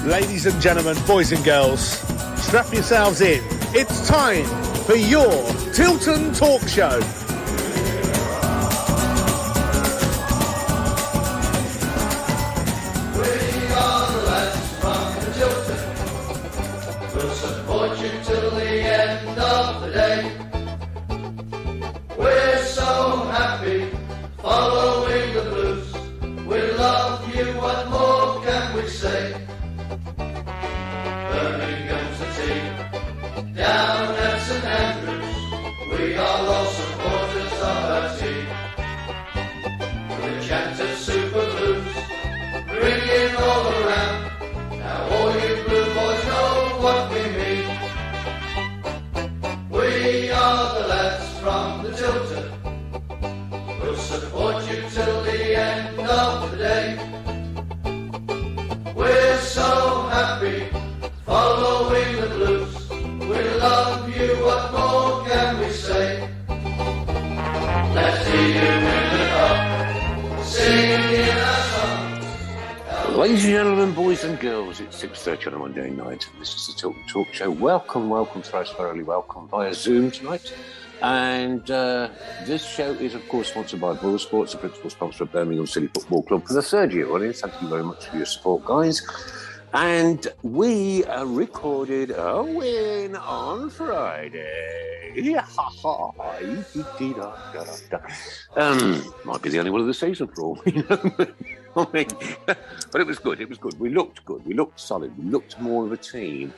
Ladies and gentlemen, boys and girls, strap yourselves in. It's time for your Tilton Talk Show. Following the blues, we love you, what more can we say? Birmingham City, down at St Andrews, we are all supporters of our team. The chant of Super Blues, ringing all around, now all you blue boys know what we mean. We are the lads from the Tilton, we'll support you till the end of the day. We're so happy following the blues. We love you, what more can we say? Let's see you in the cup, singing our song. Ladies and gentlemen, boys and girls, it's 6:30 on a Monday night. This is the Tilton Talk Show. Welcome, thrice thoroughly welcome via Zoom tonight. And this show is, of course, sponsored by Borough Sports, the principal sponsor of Birmingham City Football Club for the third year running. Thank you very much for your support, guys. And we recorded a win on Friday. Might be the only one of the season for all we know. But it was good. It was good. We looked good. We looked solid. We looked more of a team.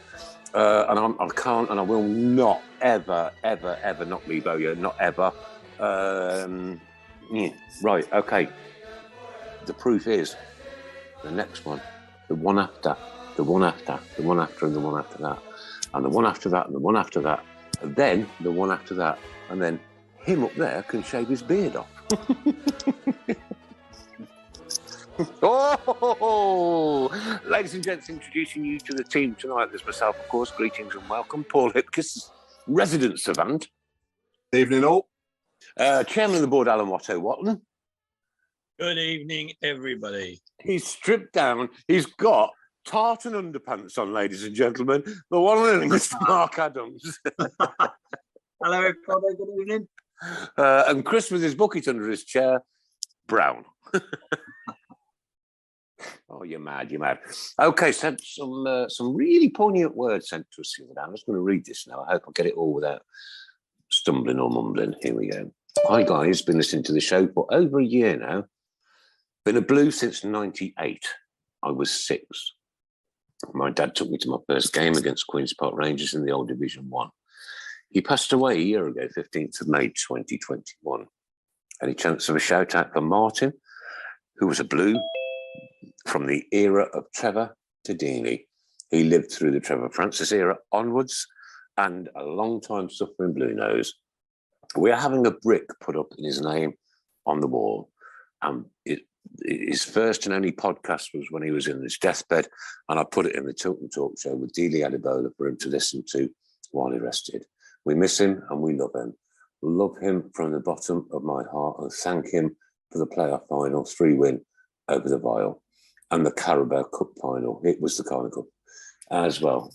And I can't and I will not ever not leave Boya, not ever. Right, okay. The proof is the next one, the one after, the one after, the one after, and the one after that, and the one after that, and the one after that, and then the one after that, and then him up there can shave his beard off. Oh, ladies and gents, introducing you to the team tonight. There's myself, of course. Greetings and welcome. Paul Hipkiss, resident savant. Evening all. Chairman of the board, Alan Watto-Watton. Good evening, everybody. He's stripped down. He's got tartan underpants on, ladies and gentlemen. The one and only Mr. Mark Adams. Hello, everybody. Good evening. And Chris with his bucket under his chair, Browne. Oh, you're mad. Okay, so some really poignant words sent to us the other day. I'm just going to read this now. I hope I get it all without stumbling or mumbling. Here we go. Hi, guys. Been listening to the show for over a year now. Been a Blue since 98. I was 6. My dad took me to my first game against Queen's Park Rangers in the old Division 1. He passed away a year ago, 15th of May, 2021. Any chance of a shout-out for Martin, who was a Blue from the era of Trevor to Deeney? He lived through the Trevor Francis era onwards, and a long-time suffering Blue Nose. We're having a brick put up in his name on the wall. His first and only podcast was when he was in his deathbed, and I put it in the Tilton Talk Show with Dealey Adebola for him to listen to while he rested. We miss him and we love him. Love him from the bottom of my heart, and thank him for the playoff final 3 win over the Vile and the Carabao Cup final. It was the Cardiff Cup as well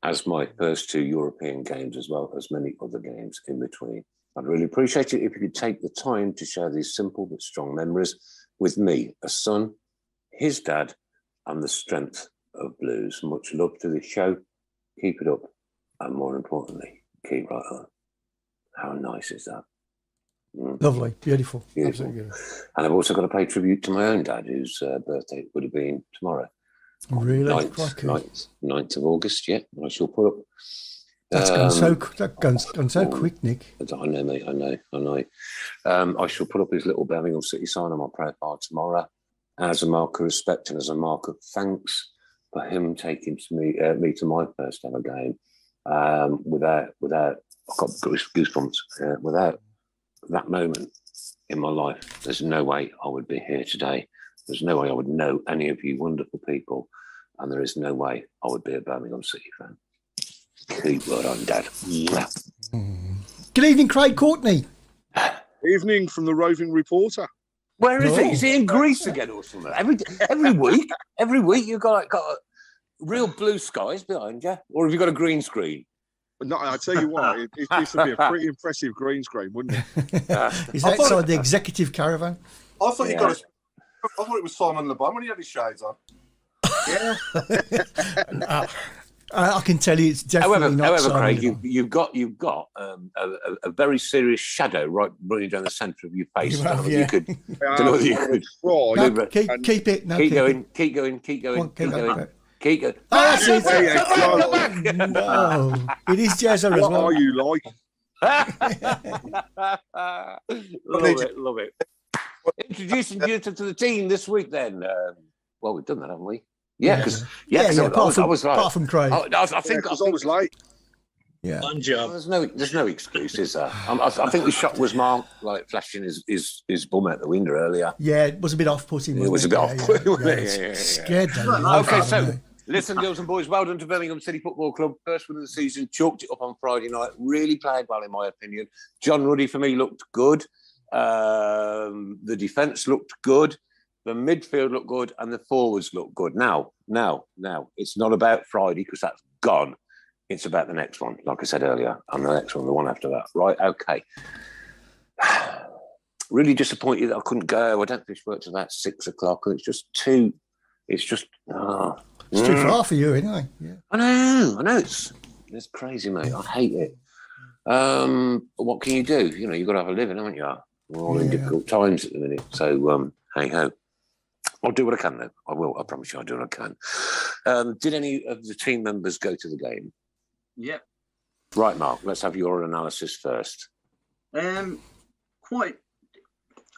as my first 2 European games, as well as many other games in between. I'd really appreciate it if you could take the time to share these simple but strong memories with me, a son, his dad, and the strength of Blues. Much love to the show. Keep it up. And more importantly, keep right on. How nice is that? Lovely, beautiful. Absolutely beautiful. And I've also got to pay tribute to my own dad, whose birthday would have been tomorrow. Really? 9th of August, yeah. I shall put up. That's gone so quick, Nick. I know, mate. I know. I shall put up his little Birmingham City sign on my profile tomorrow as a mark of respect and as a mark of thanks for him taking me to my first ever game. Without I've got goosebumps. Without that moment in my life, there's no way I would be here today. There's no way I would know any of you wonderful people, and there is no way I would be a Birmingham City fan. Keep right on, Dad. Good evening, Craig Courtney. Evening from the roving reporter. Where is No. he? Is he in Greece again or something? Every week you've got real blue skies behind you, or have you got a green screen? No, I tell you what, this would be a pretty impressive green screen, wouldn't it? He's outside the executive caravan. I thought you got I thought it was Simon Le Bon when he had his shades on. Yeah. I can tell you, it's definitely not. However, Simon Craig, Le Bon. you've got a very serious shadow running down the centre of your face. You have, You yeah. could. Don't know whether you could. Right. No, keep it. No, Keep going. it. Keep going. Keep Come going. on, Keep going. going. Keep going. Oh, that's it. There you go. No, it is Jezza as What well. are you like? Love it. Introducing you to the team this week, then. Well, we've done that, haven't we? Yeah, because apart from Craig. I think Because I was late. Yeah. One job. There's no excuse, is there? I think the shot was Mark like flashing his bum out the window earlier. Yeah, it was a bit off-putting. It was a bit off-putting, wasn't it? Yeah, Yeah. Scared them. Okay, so listen, girls and boys, well done to Birmingham City Football Club. First win of the season, chalked it up on Friday night. Really played well, in my opinion. John Ruddy, for me, looked good. The defence looked good. The midfield looked good, and the forwards looked good. Now, it's not about Friday because that's gone. It's about the next one, like I said earlier, and the next one, the one after that. Right, okay. Really disappointed that I couldn't go. I don't finish work till about 6 o'clock. It's just too. It's just. It's too far for you, anyway. Yeah. I know. It's crazy, mate. I hate it. But what can you do? You know, you've got to have a living, haven't you? We're all in difficult times at the minute. So, hey ho. I'll do what I can, though. I will. I promise you, I'll do what I can. Did any of the team members go to the game? Yep. Right, Mark. Let's have your analysis first. Quite.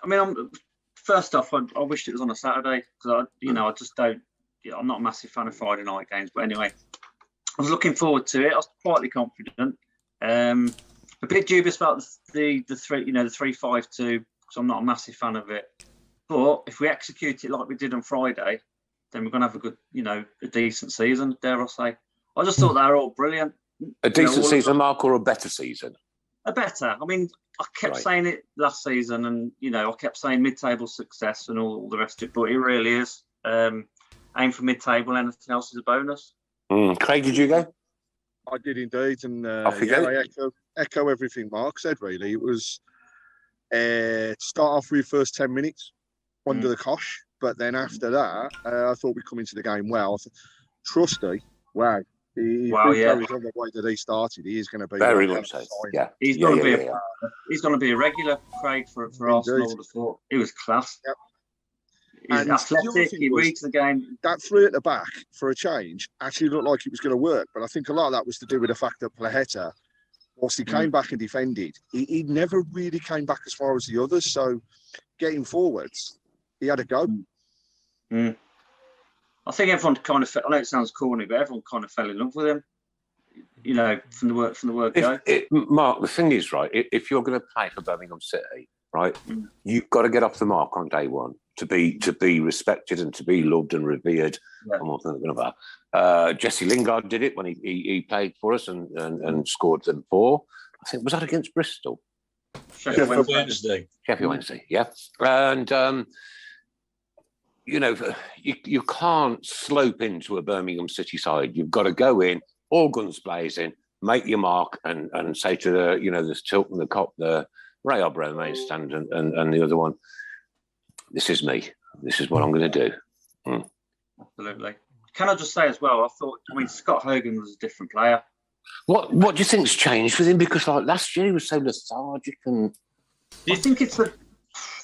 I mean, first off, I wished it was on a Saturday because I just don't. Yeah, I'm not a massive fan of Friday night games, but anyway, I was looking forward to it. I was quietly confident. A bit dubious about the 3-5-2 because I'm not a massive fan of it. But if we execute it like we did on Friday, then we're going to have a good, a decent season, dare I say. I just thought they were all brilliant. A decent season, Mark, or a better season? A better. I mean, I kept saying it last season and, I kept saying mid-table success and all the rest of it, but it really is. Aim for mid-table, anything else is a bonus. Craig, did you go? I did indeed. And go. I echo everything Mark said, really. It was start off with the first 10 minutes under the cosh, but then after that, I thought we'd come into the game well. Trusty, wow. He carries on the way that he started. He is going to be very much so. Yeah, he's going to be he's going to be a regular, Craig, for Arsenal. He was class. Yep. He's athletic. He reads the game. That three at the back for a change actually looked like it was going to work, but I think a lot of that was to do with the fact that Plaheta, whilst he came back and defended, he never really came back as far as the others. So getting forwards, he had a go. I think everyone kind of. I know it sounds corny, but everyone kind of fell in love with him. From the word go. Mark, the thing is, right? If you're going to play for Birmingham City, right, you've got to get off the mark on day one to be respected and to be loved and revered. Yeah. I'm not thinking about. Jesse Lingard did it when he played for us and scored them 4. I think was that against Bristol. Sheffield Wednesday. Sheffield Wednesday, yeah. And you can't slope into a Birmingham City side. You've got to go in, all guns blazing, make your mark, and say to the Tilton, the Cop, the Ray O'Brien main stand, and the other one, this is me. This is what I'm going to do. Absolutely. Can I just say as well? Scott Hogan was a different player. What do you think's changed with him? Because like last year he was so lethargic and. Do you think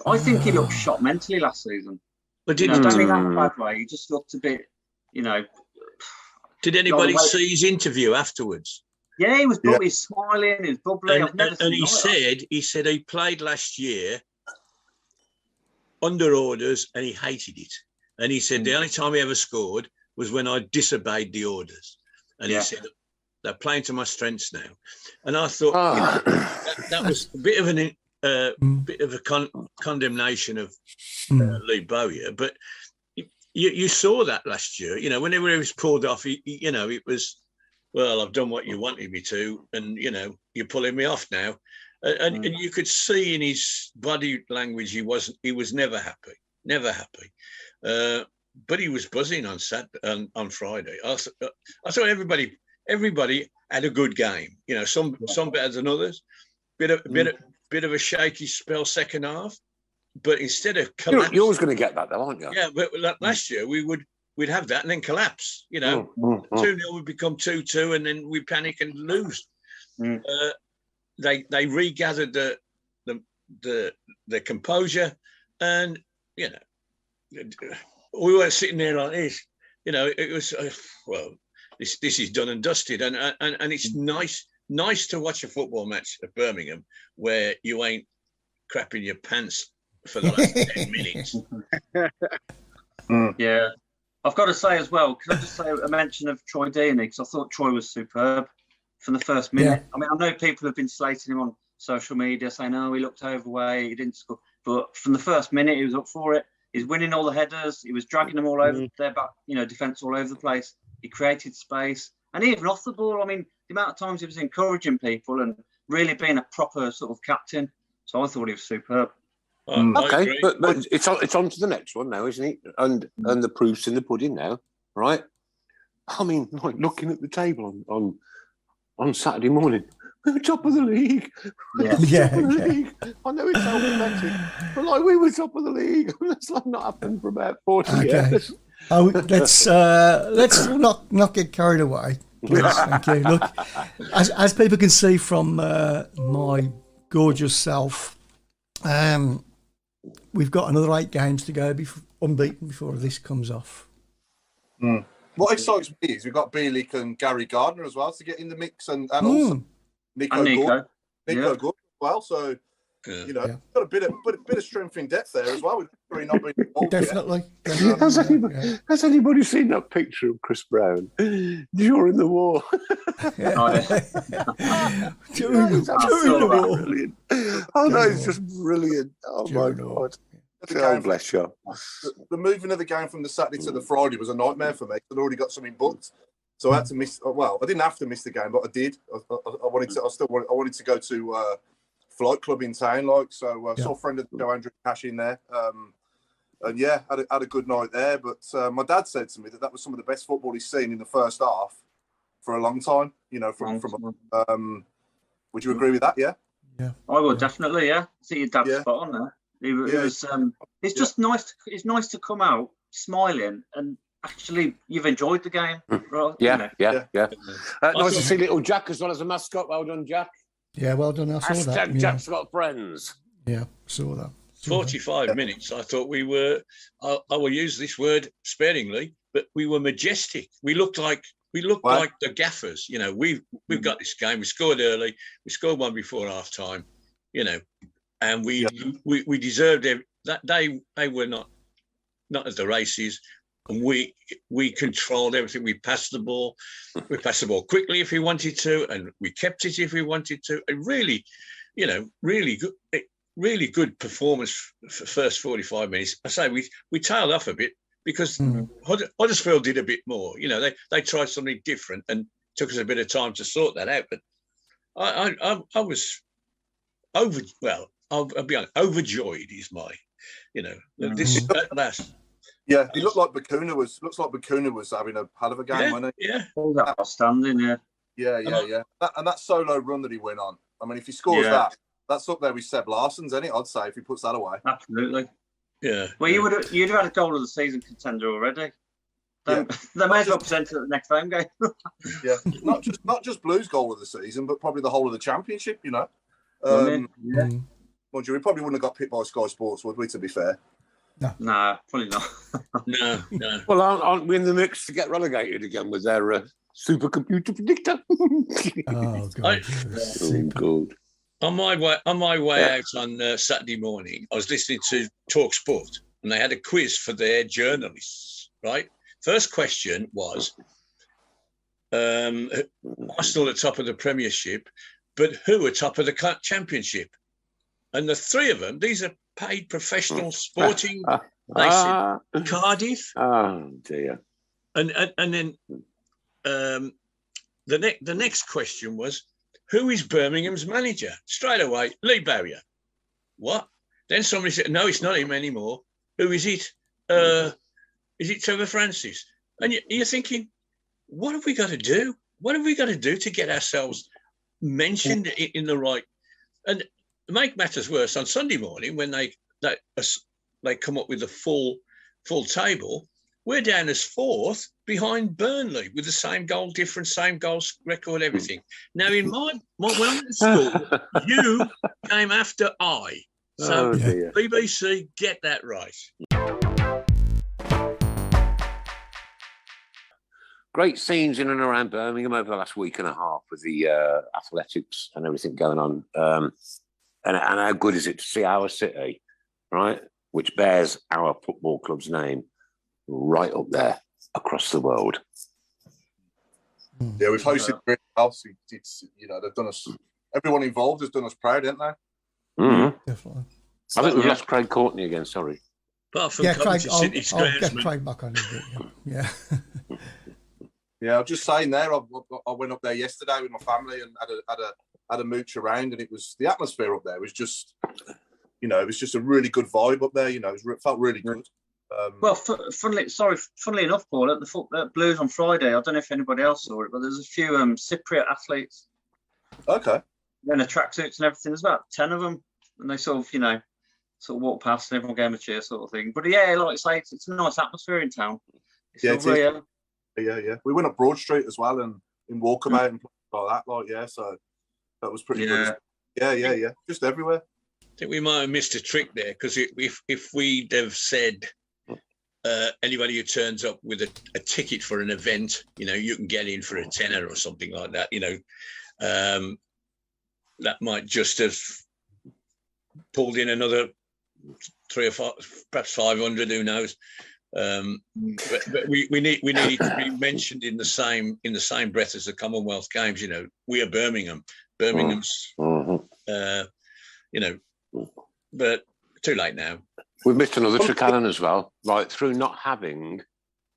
I think he looked shot mentally last season. But don't mean that in a bad way. He just looked a bit, Did anybody see his interview afterwards? Yeah, he was bubbly, smiling, he was bubbly. And he said he played last year under orders and he hated it. And he said the only time he ever scored was when I disobeyed the orders. And he said, they're playing to my strengths now. And I thought that was a bit of a condemnation of Lee Bowyer. But you saw that last year. Whenever he was pulled off, it was, well, I've done what you wanted me to, and you're pulling me off now. And you could see in his body language he was never happy. But he was buzzing on Friday. I thought everybody had a good game. You know, some better than others. Bit of a shaky spell second half, but instead of collapse, you're always going to get that, though, aren't you? Yeah, but last year we'd have that and then collapse. You know, 2-0 would become 2-2, and then we panic and lose. They regathered the composure, and you know, we weren't sitting there like this. You know, it was this is done and dusted, and it's nice to watch a football match at Birmingham where you ain't crapping your pants for the last 10 minutes. Yeah, I've got to say as well. Can I just say a mention of Troy Deeney, because I thought Troy was superb from the first minute. I mean, I know people have been slating him on social media saying, "Oh, he looked overweight, he didn't score," but from the first minute he was up for it. He's winning all the headers. He was dragging them all over their back, defence all over the place. He created space, and even off the ball. I mean, the amount of times he was encouraging people and really being a proper sort of captain. So I thought he was superb. Okay, but it's on to the next one now, isn't it? And the proof's in the pudding now, right? I mean, like looking at the table on Saturday morning, we were top of the league. League. I know it's automatic, but like we were top of the league. That's like not happened for about 40 years. Oh, let's not get carried away. Please, thank you. Look, as people can see from my gorgeous self, we've got another 8 games to go unbeaten before this comes off. What excites me is we've got Bielik and Gary Gardner as well to get in the mix, and also Nico Good as well. So got a bit of strength in depth there as well. With not being involved Definitely. Has anybody seen that picture of Chris Browne during the war? During the war. Brilliant. Oh no, it's just brilliant. Oh my God. God bless you. The moving of the game from the Saturday to the Friday was a nightmare for me. I'd already got something booked, so I had to miss. Well, I didn't have to miss the game, but I did. I wanted to. I wanted to go to Flight Club in town, saw a friend of the show, Andrew Cash, in there, and had a good night there. But my dad said to me that was some of the best football he's seen in the first half for a long time. You know, would you agree with that? Yeah. Yeah, I would definitely. Yeah, I think your dad's spot on there. It's just nice. It's nice to come out smiling and actually you've enjoyed the game. Right? Yeah. Nice to see little Jack as well as a mascot. Well done, Jack. Yeah, well done. I saw that. Jack's got friends. Yeah, saw that. 45 minutes. I thought we were. I will use this word sparingly, but we were majestic. We looked like like the gaffers. You know, we've got this game. We scored early. We scored one before half time. You know. And we deserved it. That they were not at the races, and we controlled everything. We passed the ball. We passed the ball quickly if we wanted to, and we kept it if we wanted to. And really, really good performance for the first 45 minutes. I say we tailed off a bit because Huddersfield did a bit more. You know, they tried something different and took us a bit of time to sort that out. But I was I'll be honest, overjoyed is my, this at last. Yeah, he looks like Bakuna was having a hell of a game, wasn't he? Yeah, outstanding, Yeah. And that solo run that he went on. I mean, if he scores that's up there with Seb Larsson's, isn't it? I'd say if he puts that away. Absolutely. Yeah. Well, you'd have had a goal of the season contender already. They may as well present it at the next home game. Yeah, not just Blues goal of the season, but probably the whole of the championship. You know. Well, we probably wouldn't have got picked by Sky Sports, would we, to be fair? No, probably not. No. Well, aren't we in the mix to get relegated again with their supercomputer predictor? Oh, God. Good. On my way out on Saturday morning, I was listening to Talk Sport, and they had a quiz for their journalists, right? First question was, Arsenal at top of the Premiership, but who are top of the Championship? And the three of them, these are paid professional sporting. They said Cardiff. Oh dear. And then the next question was, who is Birmingham's manager? Straight away, Lee Bowyer. What? Then somebody said, no, it's not him anymore. Who is it? Is it Trevor Francis? And you're thinking, what have we got to do? What have we got to do to get ourselves mentioned in the right? And to make matters worse, on Sunday morning, when they come up with the full table, we're down as 4th behind Burnley with the same goal difference, same goal record, everything. Now, in when I went to school, you came after I. So, BBC, get that right. Great scenes in and around Birmingham over the last week and a half with the athletics and everything going on. And how good is it to see our city, right, which bears our football club's name, right up there across the world. Yeah, we've hosted great house. It's they've done us. Everyone involved has done us proud, haven't they? Mm-hmm. Definitely. I think we've lost Craig Courtney again. Sorry. Apart from Craig, I'll get Craig back on it. Yeah. Yeah, I'm just saying there. I went up there yesterday with my family and had a mooch around, and the atmosphere up there was just, it was just a really good vibe up there. It felt really good. Well, funnily enough, Paul, at the Blues on Friday, I don't know if anybody else saw it, but there's a few Cypriot athletes. Okay. In the tracksuits and everything. There's about 10 of them, and they sort of walk past and everyone gave them a cheer, sort of thing. But yeah, like I say, it's a nice atmosphere in town. Yeah. We went up Broad Street as well and in Walkabout and like that. So that was pretty good. Yeah. Just everywhere. I think we might have missed a trick there, because if we'd have said anybody who turns up with a ticket for an event, you can get in for a tenner or something like that, that might just have pulled in another 3 or 4, perhaps 500, who knows. But we need to be mentioned in the same breath as the Commonwealth Games. We are Birmingham. Birmingham's, but too late now. We've missed another trick, Alan, as well. Like, through not having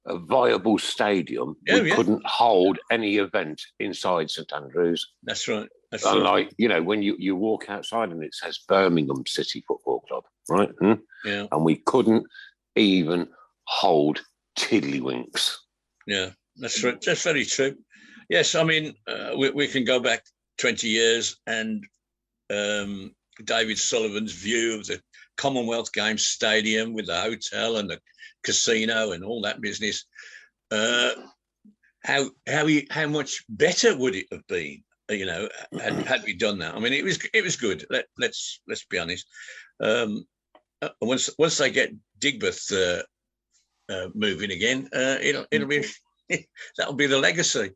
a viable stadium, we couldn't hold any event inside St Andrews. That's right. Like, when you walk outside and it says Birmingham City Football Club, right? Yeah. And we couldn't even hold tiddlywinks. Yeah, that's right. That's very true. Yes, I mean, we can go back 20 years and David Sullivan's view of the Commonwealth Games Stadium with the hotel and the casino and all that business. How much better would it have been, had we done that? I mean, it was good. Let's be honest. Once they get Digbeth moving again, it'll be that'll be the legacy.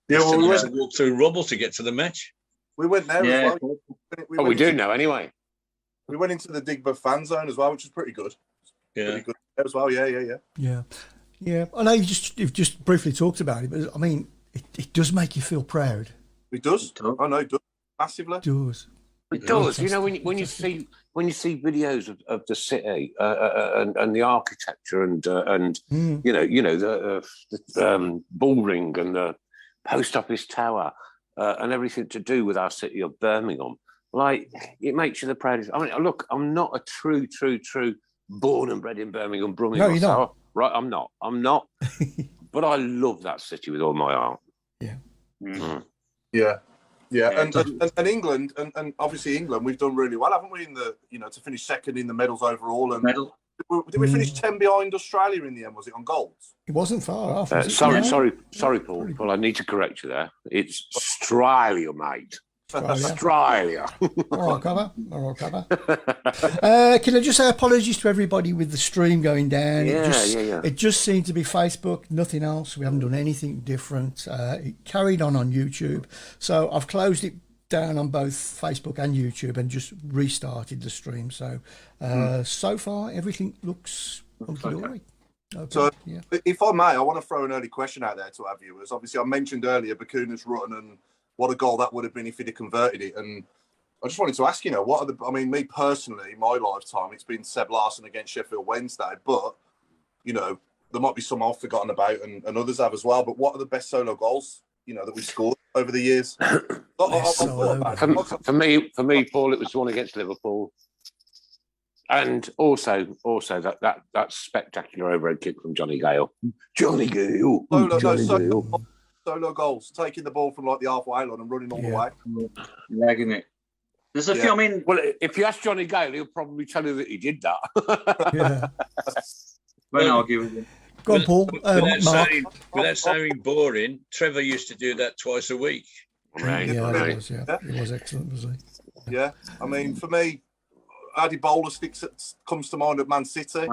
Yeah, well, we have to walk through rubble to get to the match. We went there as well. We do know anyway. We went into the Digbeth fan zone as well, which is pretty good. Yeah, pretty good as well. Yeah. I know you've just briefly talked about it, but I mean, it does make you feel proud. It does. I know it does massively. It does. It does. When you see videos of the city and the architecture and the ball ring and the post office tower and everything to do with our city of Birmingham, like, it makes you the proudest. I mean, look, I'm not a true born and bred in Birmingham, Brummie. No, you're not. Right, I'm not. But I love that city with all my heart. Yeah. Mm. Yeah. And England, and obviously England, we've done really well, haven't we? In the to finish second in the medals overall, and did we finish 10 behind Australia in the end? Was it on goals? It wasn't far off. Sorry, Paul. Well, I need to correct you there. It's Australia, mate. Australia. All right, cover. Can I just say apologies to everybody with the stream going down? It just seemed to be Facebook, nothing else. We haven't done anything different. It carried on YouTube. So I've closed it down on both Facebook and YouTube and just restarted the stream. So so far, everything looks okay. So, if I may, I want to throw an early question out there to our viewers. Obviously, I mentioned earlier Bakuna's run and what a goal that would have been if he'd have converted it. And I just wanted to ask, me personally, my lifetime, it's been Seb Larsson against Sheffield Wednesday, but, there might be some I've forgotten about and others have as well. But what are the best solo goals, that we scored over the years. For me, Paul, it was the one against Liverpool, and also that spectacular overhead kick from Johnny Gale. Johnny Gale. Solo goals, taking the ball from like the halfway line and running all the way. Lagging it. There's a few, I mean... Well, if you ask Johnny Gale, he'll probably tell you that he did that. Won't argue with him. Go on, Paul. Without sounding boring, Trevor used to do that twice a week. Right. He was excellent, was he? Yeah. I mean, for me, Adi Bowler sticks comes to mind at Man City.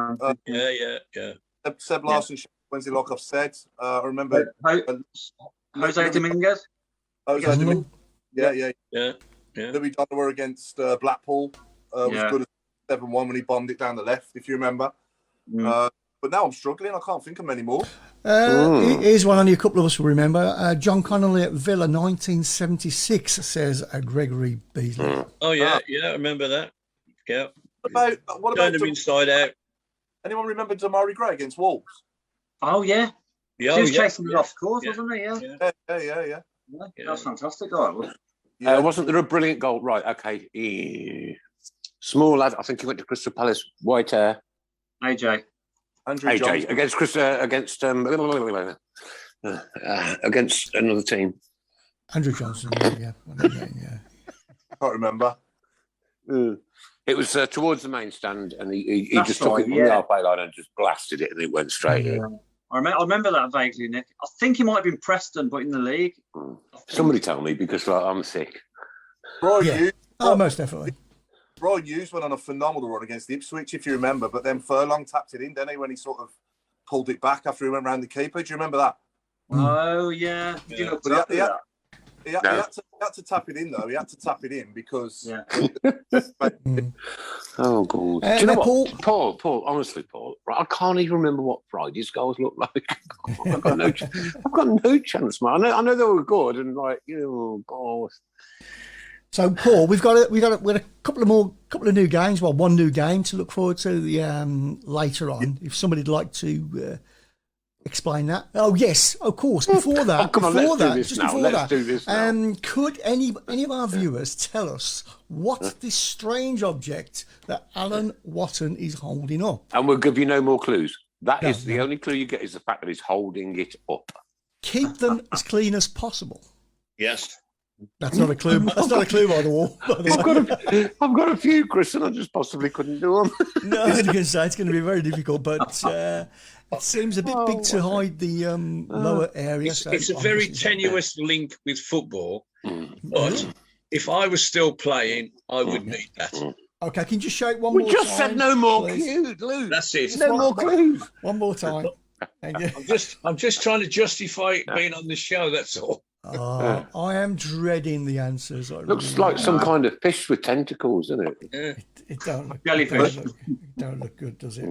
Yeah. Seb Larson, Wednesday, like I've said. I remember... Jose Dominguez? Jose Dominguez. Yeah. Louis Donovan against Blackpool was good at 7-1 when he bombed it down the left, if you remember. But now I'm struggling. I can't think of many more. Here's one only a couple of us will remember. John Connolly at Villa, 1976, says Gregory Beasley. Oh, yeah, I remember that. Yeah. What about Turned him inside out. Anyone remember Damari Gray against Wolves? Oh, yeah. He was chasing it off course, wasn't he? Yeah. That's fantastic. Right. Wasn't there a brilliant goal? Right, okay. Small lad, I think he went to Crystal Palace, white hair. AJ Johnson. against another team. Andrew Johnson, yeah. I can't remember. It was towards the main stand, and he just took it from the halfway line and just blasted it, and it went straight in. I remember that vaguely, Nick. I think he might have been Preston, but in the league. Somebody tell me, because I'm sick. Most definitely. Brian Hughes went on a phenomenal run against Ipswich, if you remember, but then Furlong tapped it in, didn't he, when he sort of pulled it back after he went round the keeper. Do you remember that? Oh, yeah. He had to tap it in, though. He had to tap it in because... Oh, God. Do you know what, Paul, honestly, Paul, I can't even remember what Friday's goals look like. I've got no chance, man. I know they were good, and God. So, Paul, we've got a couple of new games. Well, one new game to look forward to later on. If somebody'd like to explain that. Oh, yes, of course. Before that, let's do this now. Could any of our viewers tell us what this strange object that Alan Watton is holding up? And we'll give you no more clues. That is the only clue you get is the fact that he's holding it up. Keep them as clean as possible. Yes. That's not a clue. That's not a clue by the wall. I've got a few, Chris, and I just possibly couldn't do them. No, I was going to say it's going to be very difficult, but it seems a bit big to hide the lower area. It's a very tenuous link with football, but if I was still playing, I would need that. Okay, can you just show it one more time? We just said no more clues. That's it. No more clues. One more time. Thank you. I'm just trying to justify being on the show. That's all. I am dreading the answers. Looks like some kind of fish with tentacles, doesn't it? Yeah. It don't look jellyfish. It don't look good, does it?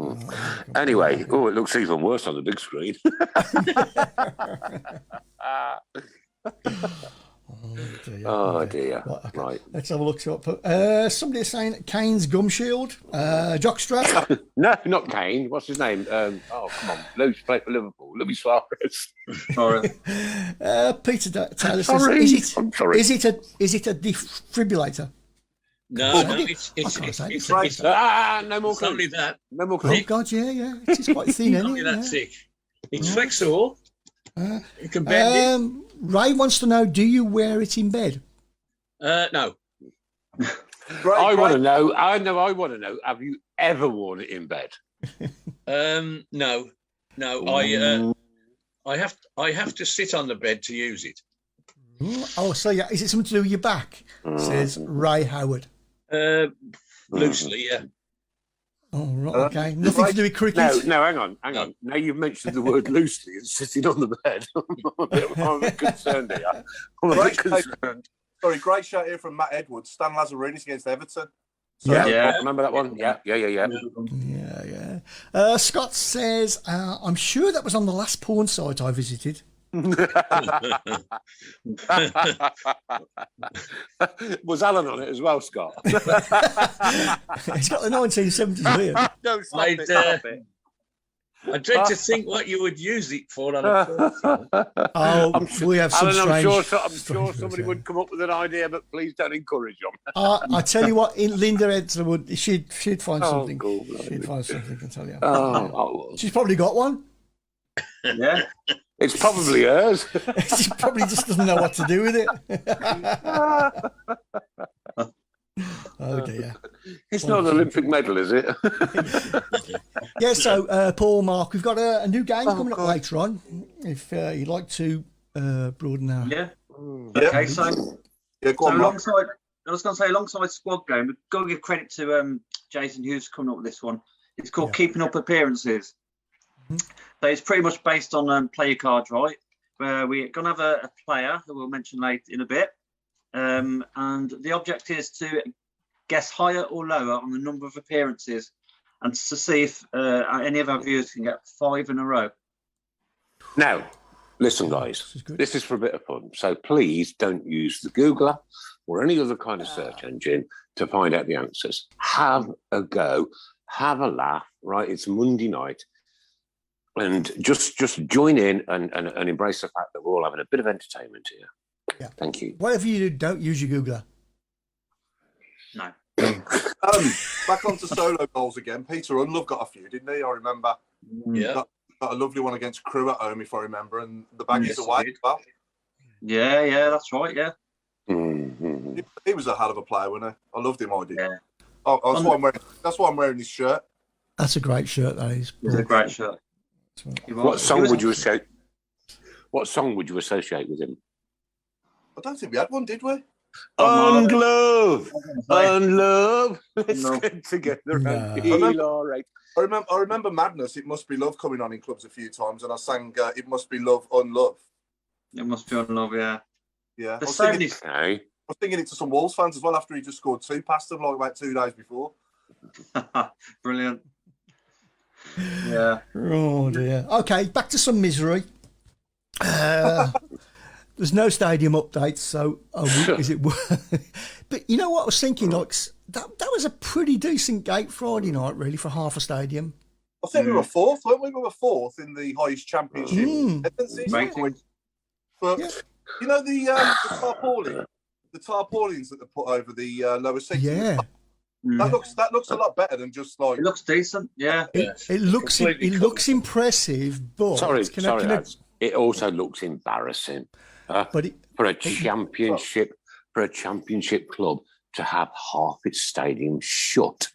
Anyway, it looks even worse on the big screen. Oh dear. Right. Let's have a look. Somebody is saying Kane's gum shield, jockstrap. No, not Kane. What's his name? Come on, Louis played for Liverpool. Louis Suarez. Sorry. Peter Taylor says, is it a defibrillator? No, it's no more clues. Only that. No more clues. Oh God, yeah. It's quite thin, isn't it? That thick. It's flexible. You can bend it. Ray wants to know: do you wear it in bed? No. I want to know. I want to know. Have you ever worn it in bed? No. I have to sit on the bed to use it. Oh, so yeah, is it something to do with your back? Says Ray Howard. Loosely, yeah. Oh, right, okay. Nothing to do with cricket? No, hang on. Now you've mentioned the word loosely and sitting on the bed. I'm a bit concerned here. Sorry, great shout here from Matt Edwards. Stan Lazaridis against Everton. Yeah. Remember that one? Yeah. Scott says, I'm sure that was on the last porn site I visited. Was Alan on it as well, Scott? He's got the 1970s here. No, stop it. I dread to think what you would use it for on a course. We have some Alan, I'm strange... sure somebody would come up with an idea, but please don't encourage them. I tell you what, Linda Edson would... She'd find something. Cool, she'd find something, I tell you. She's probably got one. Yeah. It's probably hers. She probably just doesn't know what to do with it. Oh dear. It's not an Olympic medal, is it? Yeah, so Paul, Mark, we've got a new game coming up later on. If you'd like to broaden our... Yeah. Okay, so go on, Mark. alongside squad game, we've got to give credit to Jason Hughes coming up with this one. It's called Keeping Up Appearances. Mm-hmm. So it's pretty much based on player cards, right? Where we're going to have a player who we'll mention later in a bit. And the object is to guess higher or lower on the number of appearances and to see if any of our viewers can get 5 in a row. Now, listen, guys, this is for a bit of fun. So please don't use the Googler or any other kind of search engine to find out the answers. Have a go, have a laugh, right? It's Monday night. And just join in and embrace the fact that we're all having a bit of entertainment here. Yeah. Thank you. Whatever you do, don't use your Googler. No. Back onto solo goals again. Peter Unlove got a few, didn't he? I remember. Yeah. Got a lovely one against Crewe at home, if I remember, and the Baggies away as well. Yeah, that's right, yeah. Mm-hmm. He was a hell of a player, wasn't he? I loved him, I did. Yeah. That's why I'm wearing his shirt. That's a great shirt, that is. It's a great shirt. What song would you associate? What song would you associate with him? I don't think we had one, did we? Unlove. Let's get together and feel all right. I remember Madness. It Must Be Love coming on in clubs a few times, and I sang It Must Be Love, Unlove. It Must Be Unlove, yeah. Yeah. I was singing it to some Wolves fans as well after he just scored 2 past them like about 2 days before. Brilliant. Yeah. Oh dear. Okay, back to some misery. There's no stadium updates, so is it? But you know what I was thinking? Like that was a pretty decent gate Friday night, really, for half a stadium. I think we were 4th, weren't we? We were 4th in the highest championship. But you know the tarpaulins that they put over the lower seats. Yeah. That looks a lot better than just like. It looks decent, yeah. It looks impressive, but sorry, it also looks embarrassing. For a championship club to have half its stadium shut,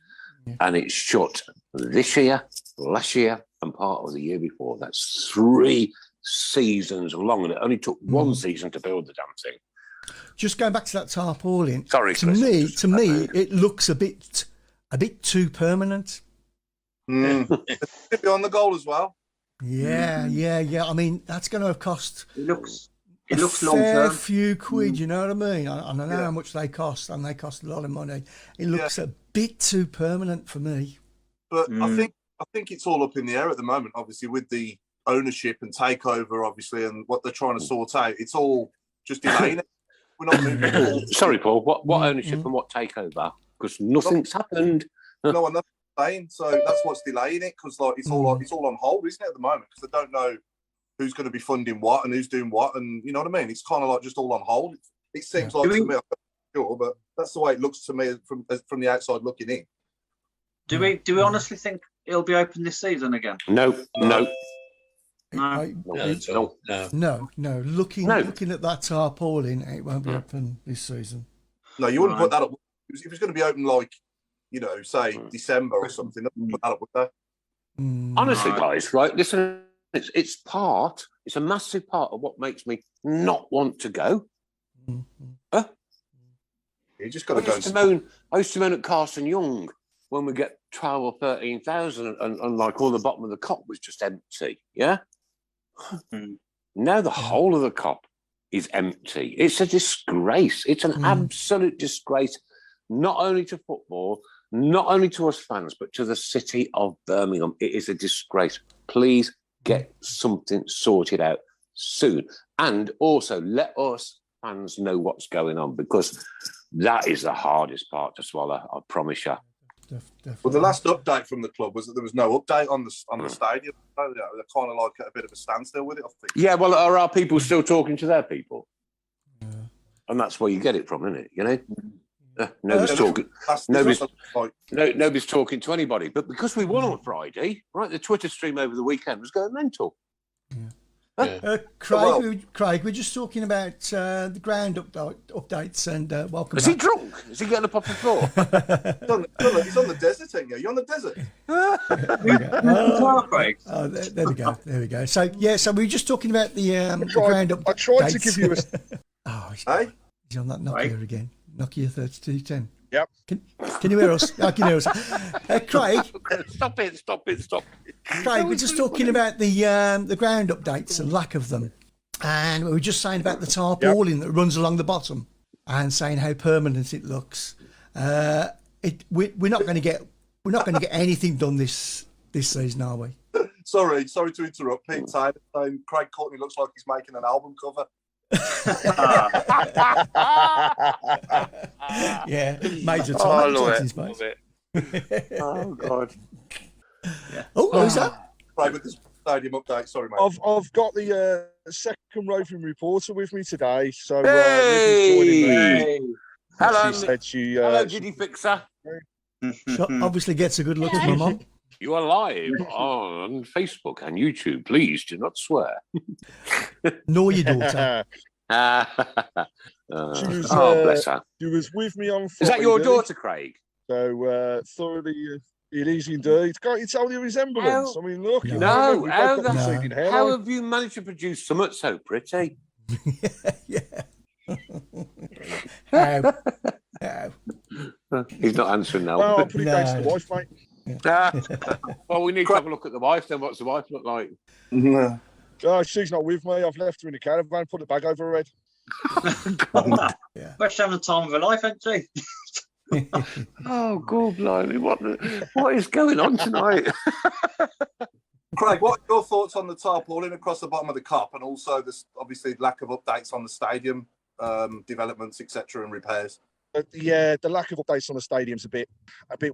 and it's shut this year, last year, and part of the year before. That's 3 seasons long, and it only took 1 season to build the damn thing. Just going back to that tarpaulin. Sorry, to Chris, me, it looks a bit too permanent. Could be on the goal as well. Yeah. I mean, that's going to have cost. It looks long fair term. Few quid, you know what I mean? I know how much they cost, and they cost a lot of money. It looks a bit too permanent for me. But I think it's all up in the air at the moment. Obviously, with the ownership and takeover, obviously, and what they're trying to sort out, it's all just delaying it. We're not moving forward. Sorry, Paul. What ownership and what takeover? Because nothing's happened. No one knows what saying, so that's what's delaying it. Because it's all on hold, isn't it, at the moment? Because they don't know who's going to be funding what and who's doing what, and you know what I mean. It's kind of like just all on hold. It seems like to me, I'm not sure, but that's the way it looks to me from the outside looking in. Do we honestly think it'll be open this season again? No. Looking at that tarpaulin, it won't be open this season. No, you wouldn't put that up. If it was going to be open, like, say December or something, they wouldn't put that up, would they? Honestly, guys, right? Listen, it's a massive part of what makes me not want to go. You just got to go. I used to moan at Carson Young when we get 12 or 13,000 and like all the bottom of the cop was just empty. Yeah. Now the whole of the cop is empty. It's a disgrace. It's an absolute disgrace, not only to football, not only to us fans, but to the city of Birmingham. It is a disgrace. Please get something sorted out soon. And also let us fans know what's going on, because that is the hardest part to swallow, I promise you. definitely. Well, the last update from the club was that there was no update on the stadium. They're kind of like at a bit of a standstill with it, I think. Yeah, well, are our people still talking to their people? Yeah. And that's where you get it from, isn't it? You know, nobody's talking. Nobody's talking to anybody. But because we won on Friday, right? The Twitter stream over the weekend was going mental. Yeah. Craig, we're just talking about the ground updates and welcome. Is he drunk? Is he getting up off the floor? He's on the desert, ain't you? You're on the desert. There we go. So we were just talking about the ground updates. I tried to give you a. He's on that Nokia again. Nokia 3210. Yep. Can you hear us? I can hear us. Craig. Stop it. Craig, we're just talking about the ground updates and lack of them. And we were just saying about the tarpaulin that runs along the bottom and saying how permanent it looks. We're not going to get anything done this season, are we? Sorry to interrupt. Pete Taylor saying Craig Courtney looks like he's making an album cover. Yeah, Major Tom. Love it. Oh God. Yeah. Oh, who's that? Right, with this stadium update. Sorry, mate. I've got the second roving reporter with me today. So hey! Hello. She said hello, Giddy Fixer. She obviously gets a good look at my mum. You are live on Facebook and YouTube. Please do not swear. Nor your daughter. Bless her. She was with me on Friday. Is that your daughter, Craig? So thoroughly, it is indeed. It's only a resemblance. I mean, look. How have you managed to produce something so pretty? Yeah. He's not answering now. Well, I'll put it down to the wife, mate. Well, we need to have a look at the wife then. What's the wife look like? She's not with me. I've left her in the caravan, put the bag over her head. Well, she's having the time of her life, ain't she? Oh, God, blimey. What is going on tonight? Craig, what are your thoughts on the tarpaulin across the bottom of the Kop, and also this obviously lack of updates on the stadium developments, etc., and repairs? The lack of updates on the stadium's a bit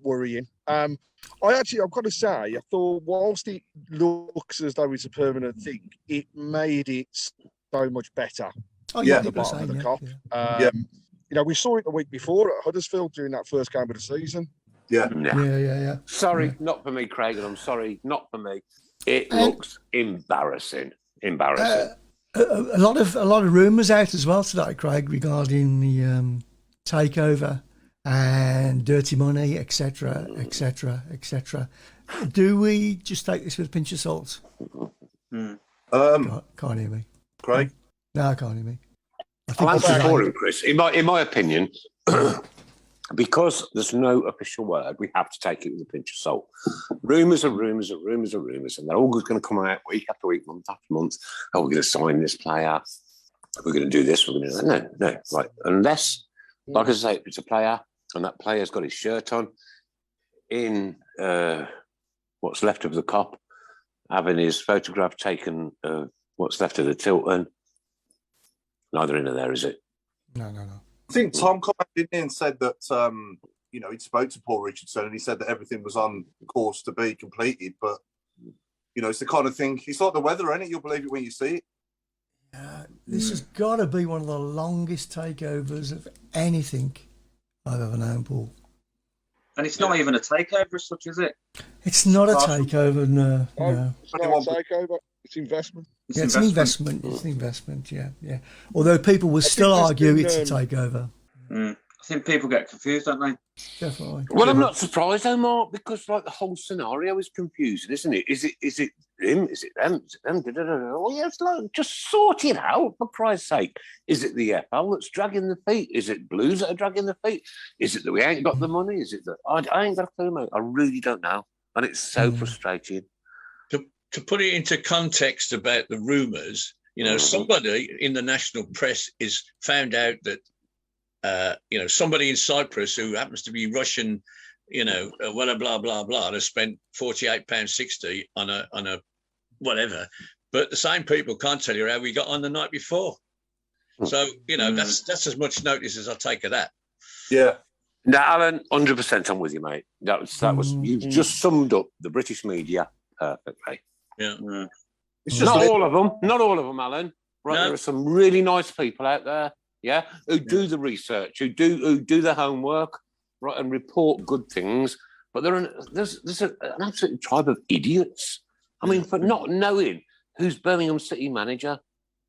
worrying. I've got to say, I thought whilst it looks as though it's a permanent thing, it made it so much better. Oh yeah, at the bottom of the Kop. We saw it the week before at Huddersfield during that first game of the season. Yeah. Sorry, not for me, Craig, and I'm sorry, not for me. It looks embarrassing. A lot of rumours out as well today, Craig, regarding the takeover and dirty money, etc. Do we just take this with a pinch of salt? Can't hear me, Craig. No, I can't hear me. I'll answer for him, Chris. In my opinion, because there's no official word, we have to take it with a pinch of salt. Rumours are rumours, and they're all going to come out week after week, month after month. Oh, we're going to sign this player. We're going to do this. We're going to do that. No. Right. Unless, like I say, it's a player, and that player's got his shirt on in what's left of the Kop, having his photograph taken of what's left of the Tilton. Neither in or there, is it? No. I think Tom commented in and said that he spoke to Paul Richardson and he said that everything was on course to be completed. But it's the kind of thing. It's like the weather, isn't it? You'll believe it when you see it. This has got to be one of the longest takeovers of anything I've ever known, Paul. And it's not even a takeover as such, is it? It's not a takeover, no. It's not a takeover. It's investment. It's an investment. It's an investment, yeah. Although people will still argue it's a takeover. I think people get confused, don't they? Definitely. Well, I'm not surprised, though, Mark, because the whole scenario is confusing, isn't it? Is it him? Is it them? Is it them? Well, yes, just sort it out, for Christ's sake. Is it the FL that's dragging the feet? Is it Blues that are dragging the feet? Is it that we ain't got the money? Is it that I ain't got a clue, mate? I really don't know, and it's so frustrating. To put it into context about the rumours, somebody in the national press is found out that, somebody in Cyprus who happens to be Russian, blah, blah, blah, has spent £48.60 on a whatever. But the same people can't tell you how we got on the night before. So, that's as much notice as I take of that. Yeah. No, Alan, 100% I'm with you, mate. That was you just summed up the British media perfectly. Yeah. It's just not all of them, Alan. Right, No. there are some really nice people out there, who do the research, who do the homework, right, and report good things. But there's an absolute tribe of idiots. I mean, for not knowing who's Birmingham City manager.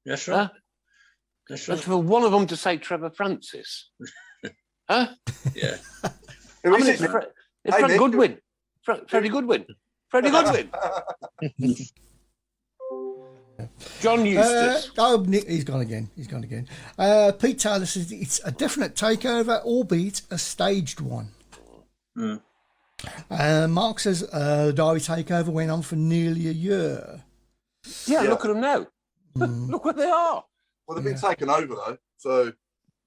That's right. That's right. And for one of them to say Trevor Francis. Huh? Yeah. It's Fred Goodwin. Freddie Goodwin. Freddie Goodwin. John Eustace. He's gone again. Pete Taylor says it's a definite takeover, albeit a staged one. Mark says Derby takeover went on for nearly a year. Yeah, look at them now. Look what they are. Well, they've been taken over though, so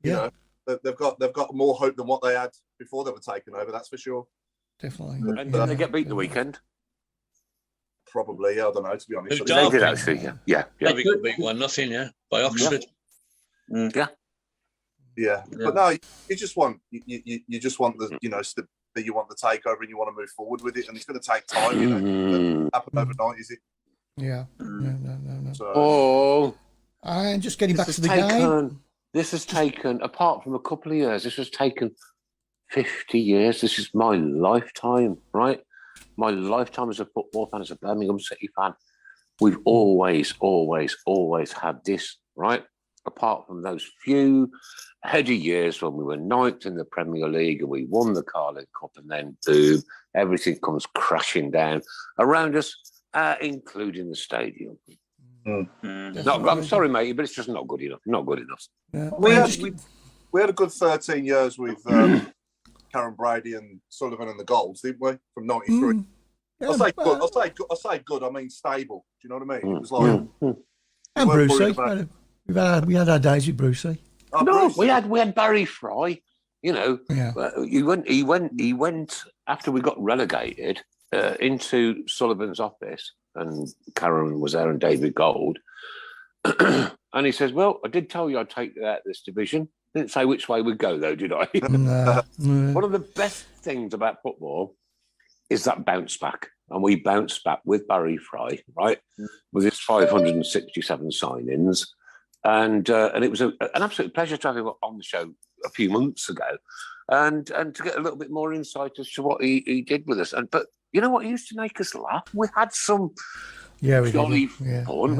you know they've got more hope than what they had before they were taken over. That's for sure. Definitely. And did they get beat the weekend? Probably. I don't know. To be honest, They did actually. Yeah. Derby got beat 1-0, by Oxford. Yeah. But no, you just want you just want the that you want the takeover and you want to move forward with it, and it's going to take time. You know, it doesn't happen overnight, is it? Yeah. No. So, and just getting back to the game. This has taken, apart from a couple of years, this has taken 50 years. This is my lifetime, right? My lifetime as a football fan, as a Birmingham City fan. We've always had this, right? Apart from those few heady years when we were ninth in the Premier League and we won the Carling Cup, and then boom, everything comes crashing down around us, including the stadium. I'm sorry, mate, but it's just not good enough. Not good enough. Yeah. We had a good 13 years with Karen Brady and Sullivan and the Golds, didn't we? From '93. Yeah, I'll say good. I mean stable. Do you know what I mean? It was like and Brucey. We had our days with Brucey. Oh, no, Brucey. we had Barry Fry. You know, he went after we got relegated into Sullivan's office, and Karen was there and David Gold, and he says, "Well, I did tell you I'd take you out of this division. Didn't say which way we'd go, though, did I?" One of the best things about football is that bounce back, and we bounced back with Barry Fry, right, with his 567 signings, and it was an absolute pleasure to have him on the show a few months ago, and to get a little bit more insight as to what he did with us. But you know what used to make us laugh? We had some jolly fun.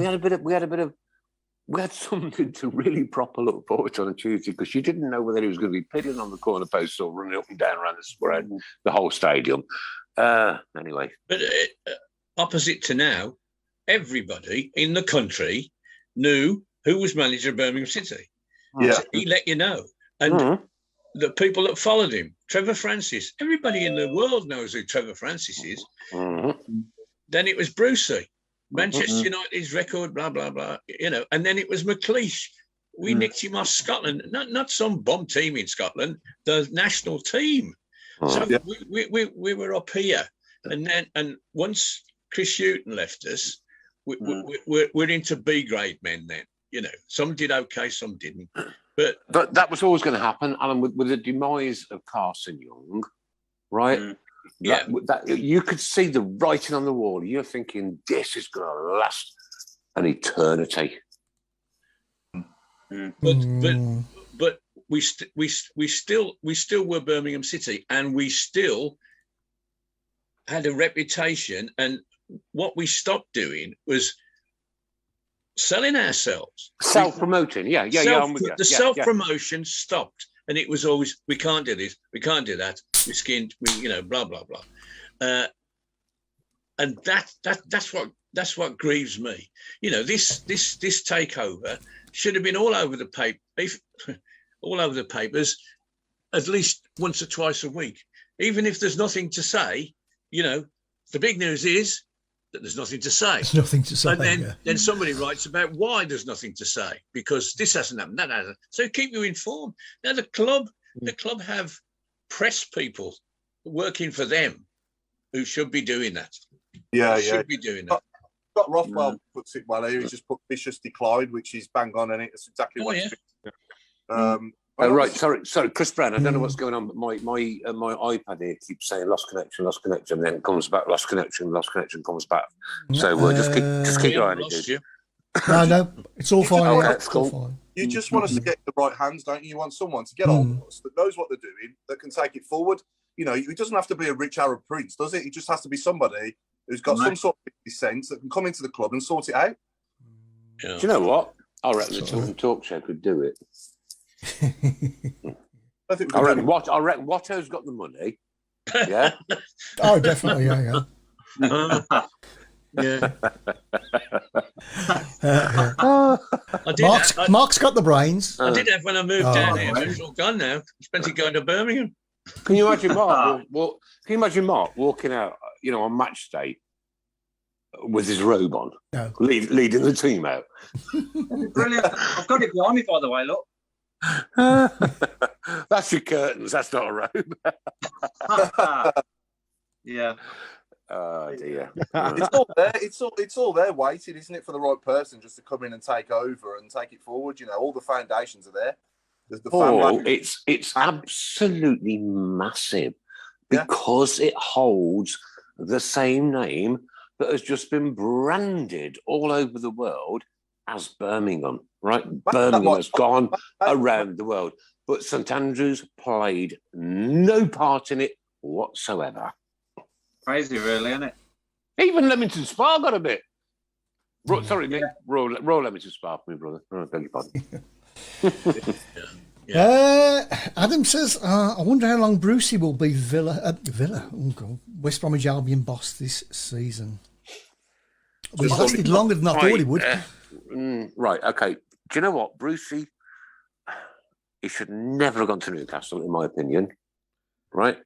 We had something to really proper look forward to on a Tuesday, because you didn't know whether he was going to be piddling on the corner post or running up and down around the spread, the whole stadium. Anyway. But opposite to now, everybody in the country knew who was manager of Birmingham City. Yeah. So he let you know. And the people that followed him, Trevor Francis, everybody in the world knows who Trevor Francis is. Then it was Brucey. Manchester United's record, blah, blah, blah, you know. And then it was McLeish. We nicked him off Scotland, not some bomb team in Scotland, the national team. So we were up here. And once Chris Hughton left us, we're into B grade men then. You know, some did okay, some didn't. But that was always going to happen, Alan, with the demise of Carson Young, right? That you could see the writing on the wall. You're thinking this is going to last an eternity. But we still were Birmingham City, and we still had a reputation. And what we stopped doing was selling ourselves, self-promoting. The self-promotion stopped. And it was always, we can't do this, we can't do that, we skinned, blah blah blah, and that's what grieves me. You know, this takeover should have been all over the papers, at least once or twice a week. Even if there's nothing to say, you know, the big news is that there's nothing to say. There's nothing to say. And then somebody writes about why there's nothing to say, because this hasn't happened, that hasn't. So keep you informed. Now the club have press people working for them who should be doing that. Should be doing that. Scott Rothwell puts it well here. He just put vicious decline, which is bang on, and it's exactly what it's Oh, right, sorry, Chris Browne. I don't know what's going on, but my iPad here keeps saying lost connection, and then it comes back, lost connection, comes back. So just keep your eye on it, dude. No, it's all fine. Okay, it's cool. Fine. You just want us to get the right hands, don't you? You want someone to get on us that knows what they're doing, that can take it forward. You know, it doesn't have to be a rich Arab prince, does it? It just has to be somebody who's got some sort of sense that can come into the club and sort it out. Yeah. Do you know what? I reckon the Tilton Talk Show could do it. I reckon Watto's got the money. Yeah. Oh, definitely. Yeah. Mark's got the brains. I did have when I moved down here. It's all gone now. It's plenty going to Birmingham. Can you imagine Mark walking out, on match day with his robe on, leading the team out? Brilliant. I've got it behind me, by the way. Look. That's your curtains. That's not a robe. Yeah. Oh dear. It's all there. It's all there waiting, isn't it, for the right person just to come in and take over and take it forward. All the foundations are there. There's the it's absolutely massive because it holds the same name that has just been branded all over the world as Birmingham, right? Birmingham has gone around the world, but St Andrews played no part in it whatsoever. Crazy, really, isn't it? Even Leamington Spa got a bit. Sorry, Nick. Royal Leamington Spa for me, brother. I beg your pardon. Adam says, I wonder how long Brucey will be West Bromwich Albion boss this season. Well, he lasted longer than I thought he would. Right, okay. Do you know what? Brucey, he should never have gone to Newcastle, in my opinion. Right?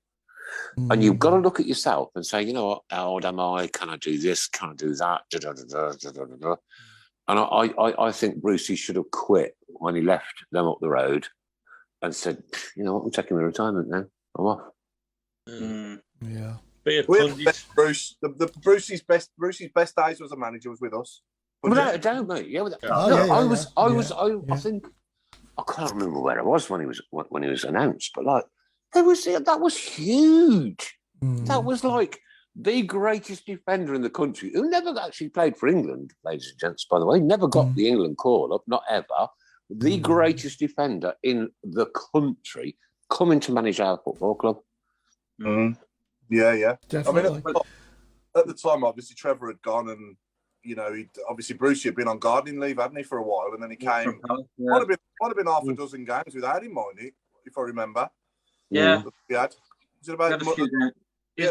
And you've got to look at yourself and say, you know what, how old am I? Can I do this? Can I do that? And I think Brucey should have quit when he left them up the road and said, you know what, I'm taking my retirement now. I'm off. Yeah. Brucey's best days as a manager was with us. Without a doubt, mate. Yeah. I think I can't remember where I was when he was announced, but that was huge. That was like the greatest defender in the country, who never actually played for England, ladies and gents, by the way, never got the England call-up, not ever. The greatest defender in the country coming to manage our football club. Yeah. Definitely. I mean, at the time, obviously, Trevor had gone and, obviously Brucey had been on gardening leave, hadn't he, for a while, and then he came. Might have been half a dozen games without him, mind it, if I remember. Yeah. We had. Was it about it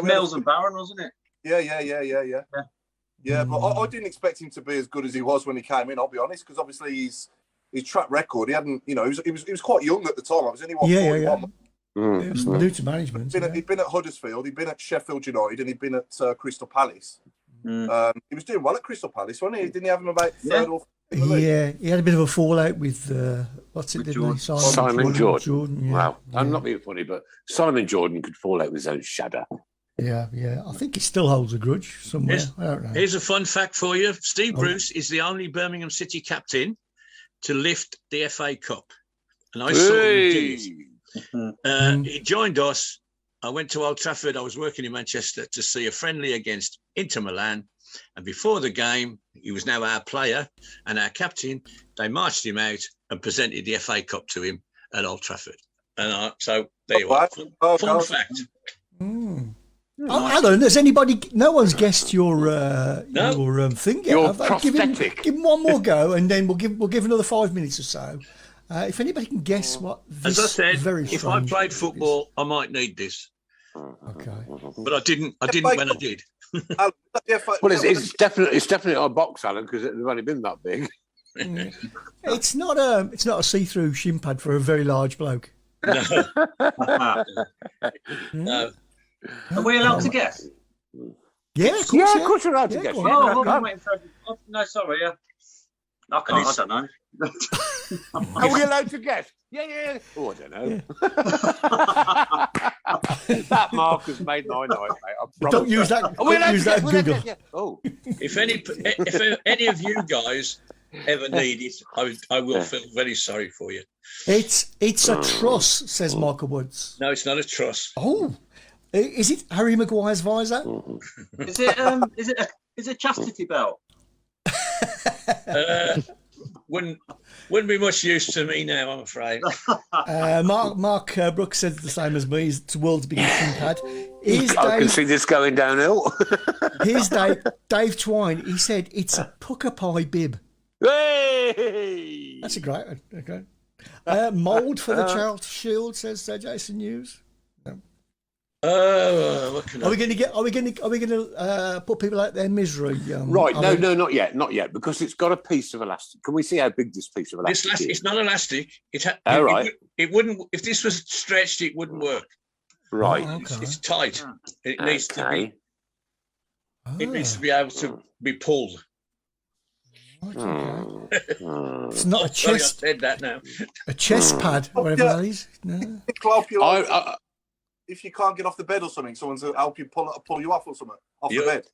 was Mills and Barron, wasn't it? Yeah, but I didn't expect him to be as good as he was when he came in, I'll be honest, because obviously his track record, he hadn't, he was quite young at the time. I was only 41. It was new to management. He'd been at Huddersfield, he'd been at Sheffield United, and he'd been at Crystal Palace. He was doing well at Crystal Palace, wasn't he? Didn't he have him about third or fourth? Yeah, he had a bit of a fallout with Simon Jordan. Yeah. Wow, I'm not being funny, but Simon Jordan could fall out with his own shadow. Yeah. I think he still holds a grudge somewhere. I don't know. Here's a fun fact for you. Steve Bruce is the only Birmingham City captain to lift the FA Cup. And I saw him do it. He joined us. I went to Old Trafford. I was working in Manchester to see a friendly against Inter Milan. And before the game, he was now our player and our captain. They marched him out and presented the FA Cup to him at Old Trafford. And so there you are. Fun fact. Alan, has anybody? No one's guessed your thing yet. Your prosthetic. Give him one more go, and then we'll give another 5 minutes or so. If anybody can guess what this as I said, very if I played football, I might need this. Okay, but I didn't when I did. Well, it's definitely our box, Alan, because they've only been that big. It's not a see-through shin pad for a very large bloke. No. Are we allowed to guess? Yeah, of course you're allowed to guess. No, sorry. I don't know. Are we allowed to guess? Yeah. Oh, I don't know. That mark has made my night, mate. Don't use that. Don't use that Google. Oh, if any of you guys ever need it, I will feel very sorry for you. It's a truss, says Michael Woods. No, it's not a truss. Oh, is it Harry Maguire's visor? Is it a chastity belt? Wouldn't be much use to me now, I'm afraid. Mark Brooks said the same as me. He's the world's biggest shin pad. I can see this going downhill. Here's Dave Twine. He said it's a pucker pie bib. Hey! That's a great one. Okay. Mould for the Charity Shield, says Jason Hughes. What can Are we going to put people out their misery? Right? No, not yet, because it's got a piece of elastic. Can we see how big this piece of elastic is? It's not elastic. Right. It wouldn't. If this was stretched, it wouldn't work. Right. It's tight. It needs to be. It needs to be able to be pulled. It's not a chest. Sorry, I said that now. A chest pad, whatever that is. No. If you can't get off the bed or something, someone's going to help you pull you off or something off the bed.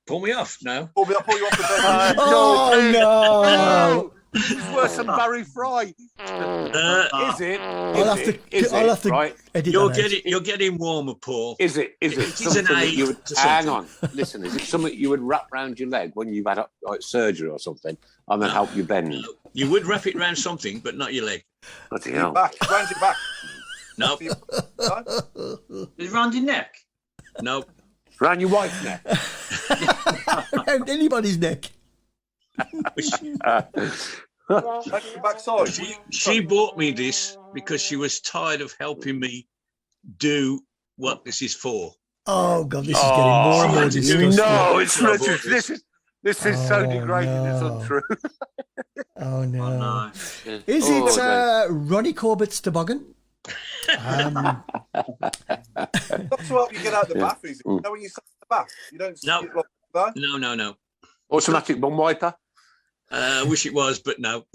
Pull me off now. Pull you off the bed. Oh no! It's worse than Barry Fry. Is it? I'll have to right? edit You're getting warmer, Paul. Is it? Something that you would hang on? Listen, is it something you would wrap round your leg when you've had like surgery or something, and then help you bend? You would wrap it round something, but not your leg. Bloody hell! Round your back. No. Is it round your neck? No. Round your wife's neck. Around anybody's neck. Backside. She bought me this because she was tired of helping me do what this is for. Oh God, this is getting more and more disgusting. No, this is so degrading. No. It's untrue. Oh no! Oh, no. Is it Ronnie Corbett's toboggan? That's what you get out of the bath, is it? You know when you sit in the bath, you don't sit like that? No. Automatic bum wiper. I wish it was, but no.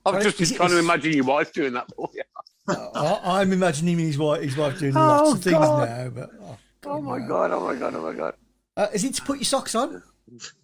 I'm just trying to imagine your wife doing that for you. I'm imagining his wife doing lots of things now. But oh my god! Is it to put your socks on?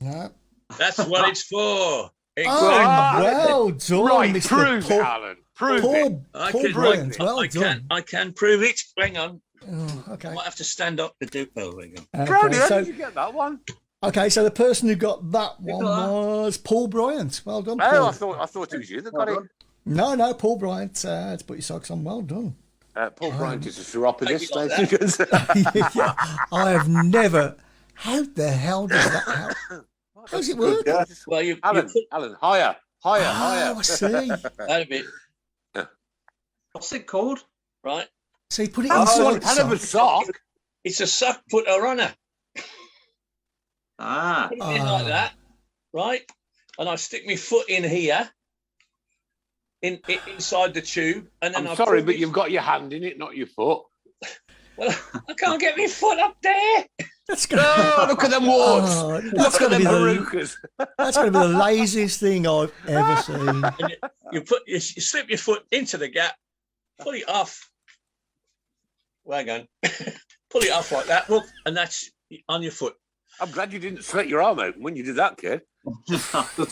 No. That's what it's for. Exactly. Oh, well done, right, Mr. prove Paul, it, Alan. Prove Paul it. Bryant. Well done. I can prove it. Hang on. Oh, okay. I might have to stand up to do. Oh, hang on. Browne, how did you get that one? Okay, so the person who got that one was Paul Bryant. Well done, Paul. Oh, I thought it was you that got it. No, Paul Bryant. To put your socks on. Well done. Paul Bryant is a chiropodist. Yeah, I have never. How the hell does that happen? How does it work? Yeah. Well, Alan, higher. Oh, I see. Out of it. What's it called? Right. So you put it inside a sock. It's a sock putter on her. Put it in like that, right? And I stick my foot in here, inside the tube, and then I'm sorry, but you've got your hand in it, not your foot. Well, I can't get my foot up there. That's gonna look at them warts. That's look gonna at be them perukas. That's gonna be the laziest thing I've ever seen. And you slip your foot into the gap, pull it off. Hang on. Pull it off like that, look, and that's on your foot. I'm glad you didn't slit your arm open when you did that, kid.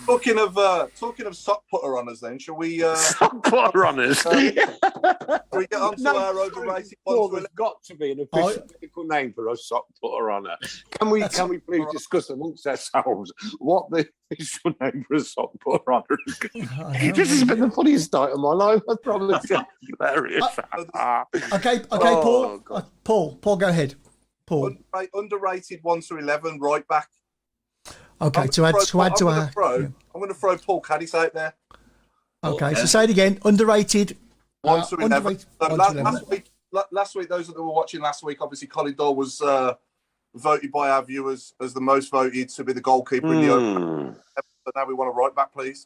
Talking of sock putter runners, then shall we? Sock putter runners. Shall we get onto our overrated ones? There's got to be an official medical name for a sock putter runner. Can we please discuss amongst ourselves what the official name for a sock putter runner is? This has been the funniest night of my life. I promise. Hilarious. Okay, Paul, go ahead. Paul. Underrated 1 to 11 right back. Okay, I'm going to throw Paul Caddis out there. Okay, so say it again. Underrated. 1 to 11. Last week, those that were watching last week, obviously Colin Doyle was voted by our viewers as the most voted to be the goalkeeper in the open. But now we want a right back, please.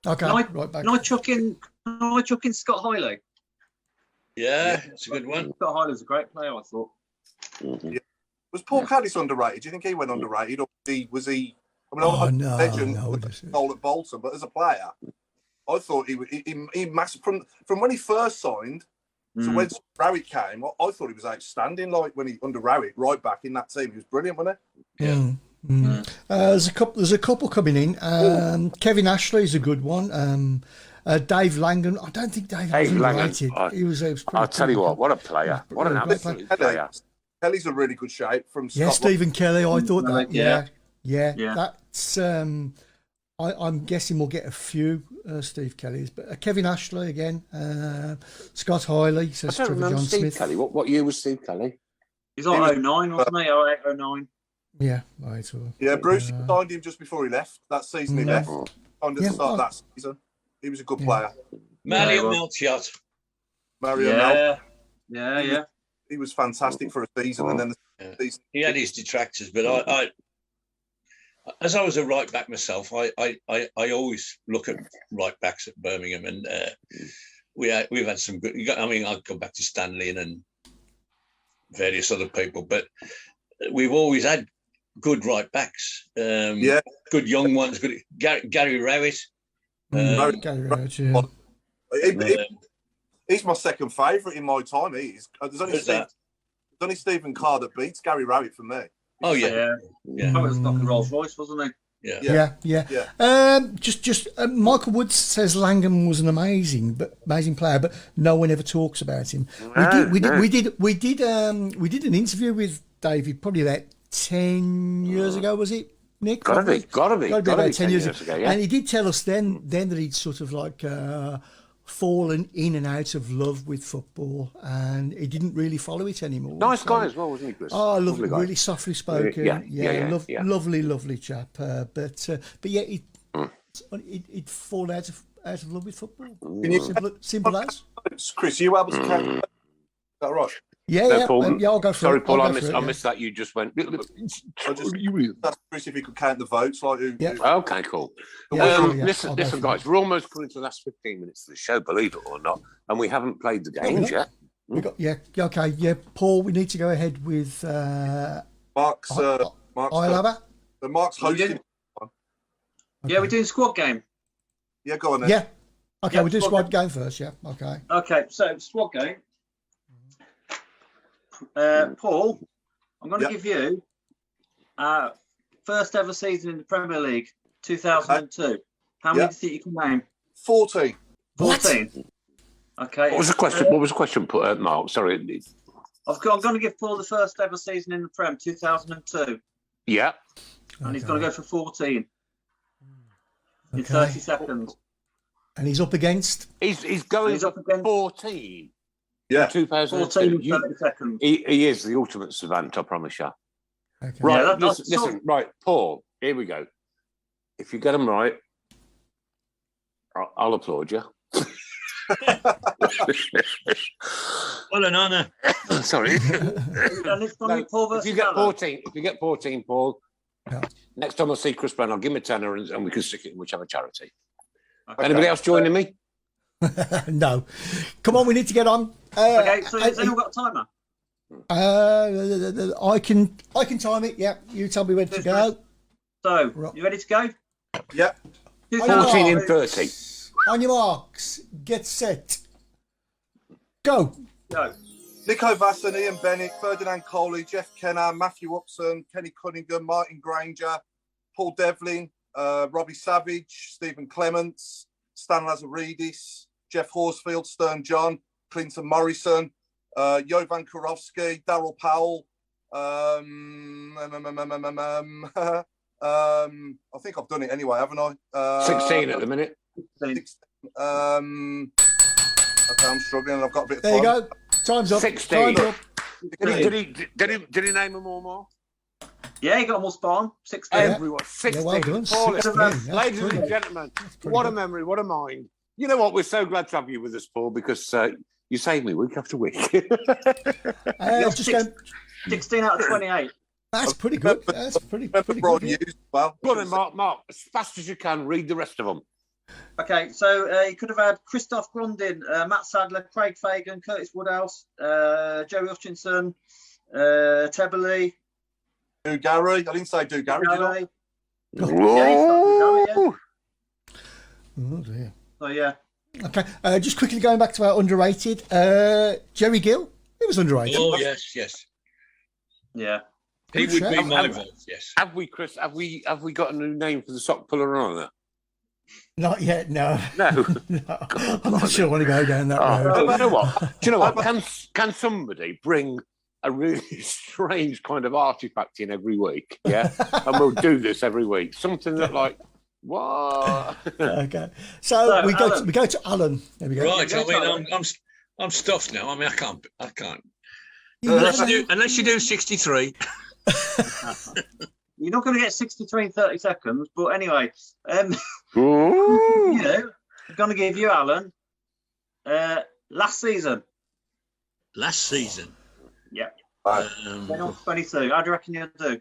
Okay, right back. Can I chuck in Scott Highley? Yeah, it's a good one. Scott Highley's a great player, I thought. Yeah. Was Paul Caddis underrated? Do you think he went underrated, or was he? I mean, legend goal at Bolton, but as a player, I thought he massive from when he first signed. So when Rowett came, I thought he was outstanding. Like when he under Rowett, right back in that team, he was brilliant, wasn't he? Yeah. There's a couple coming in. Kevin Ashley is a good one. Dave Langan. I don't think Dave was underrated. He was I'll tell you what a player. What an absolute player. Kelly's in really good shape from Scotland. Yeah, Stephen Kelly. I thought that. Yeah. That's. I'm guessing we'll get a few Steve Kellys, but Kevin Ashley again. Scott Hiley says I don't Trevor remember John Steve Smith. Kelly. What year was Steve Kelly? He's on 09, wasn't he? 08, 09. Yeah, right. Yeah, Bruce signed him just before he left. That season he left. Signed at the start of that season. He was a good player. Mario Melchiot. Mario Melchiot. Yeah. He was fantastic for a season, and then the season. He had his detractors, but I as I was a right back myself, I always look at right backs at Birmingham, and we've had some good. I mean, I'll go back to Stanley and various other people, but we've always had good right backs. Good young ones. Good Gary Rowett. Gary Rowett, yeah. He's my second favourite in my time. There's only Stephen Carr that beats Gary Rowett for me. Oh yeah. That was like a Rolls Royce, wasn't he? Yeah. Just Michael Woods says Langham was an amazing player, but no one ever talks about him. We did an interview with David probably about 10 years ago, was it, Nick? Gotta be about 10 years ago. Yeah. And he did tell us then that he'd sort of like fallen in and out of love with football, and he didn't really follow it anymore. Nice guy as well, wasn't he, Chris? Oh, lovely, really softly spoken. Lovely chap. But yeah, he'd fall out of love with football. Simple as. Chris, you able to count? Is that right? Yeah, I'll go for Sorry, it. Paul, I missed that. You just went. That's Chris, if he could count the votes, like who? Yeah. Okay, cool. Listen, guys, we're almost coming to the last 15 minutes of the show, believe it or not, and we haven't played the games yet. Paul, we need to go ahead with Mark's Ilaba. Mark's hosting. Yeah, we're doing squad game. Yeah, go on then. Yeah. Okay, we'll do squad game first. Yeah. Okay. Okay, so squad game. Paul, I'm going to give you first ever season in the Premier League, 2002. How many do you think you can name? 14. 14. Okay. What was the question? What was the question, Mark? Sorry. I'm going to give Paul the first ever season in the Prem, 2002. Yeah. And he's going to go for 14 in 30 seconds. And he's up against? He's going up against 14. Yeah, 2002. 14 30 seconds. He is the ultimate savant, I promise you. Okay. Right, Yeah, listen, right, Paul, here we go. If you get them right, I'll applaud you. What an honour. Sorry. If you get 14, Paul, next time I see Chris Browne, I'll give him a tenner and we can stick it in whichever charity. Okay. Anybody else joining me? No. Come on, we need to get on. Okay, so has anyone got a timer? I can time it. Yeah, you tell me when to go. So, you ready to go? Yeah. 14 in 30. On your marks, get set, go. Nico Vasson, Ian Bennett, Ferdinand Coley, Jeff Kenner, Matthew Upson, Kenny Cunningham, Martin Granger, Paul Devlin, Robbie Savage, Stephen Clements, Stan Lazaridis, Jeff Horsfield, Stern John, Clinton Morrison, Jovan Kurowski, Darryl Powell. I think I've done it anyway, haven't I? 16 at the minute. 16. Okay, I'm struggling. I've got a bit of time. There you go. Time's up. 16. Time's up. Did he name them all, Mark? Yeah, he got them all spot on. 16. Everyone. 16. Yeah, well done. Paul, 16. ladies and gentlemen, what a memory, what a mind. You know what? We're so glad to have you with us, Paul, because you save me week after week. 16 out of 28. That's pretty good. That's pretty good. Well, go on then, Mark. As fast as you can, read the rest of them. Okay, so you could have had Christoph Grundin, Matt Sadler, Craig Fagan, Curtis Woodhouse, Joey Hutchinson, Tebberley. Gary. I didn't say Gary, did I? Whoa. Oh dear. So yeah. Okay, just quickly going back to our underrated. Jerry Gill, he was underrated. Oh yes. Yeah. He would be my vote, yes. Have we, Chris? Have we got a new name for the sock puller on that? Not yet, no. No. No. I'm not sure I want to go down that road. Do you know what? Do you know what? Can somebody bring a really strange kind of artifact in every week? Yeah, and we'll do this every week. Something that like what? Okay. So we go to Alan. There we go. Right. I mean, I'm stuffed now. I mean, I can't. Unless you do 63. You're not going to get 63 in 30 seconds, but anyway, I'm going to give you, Alan, last season. Last season? Yeah. 22. How do you reckon you'll do?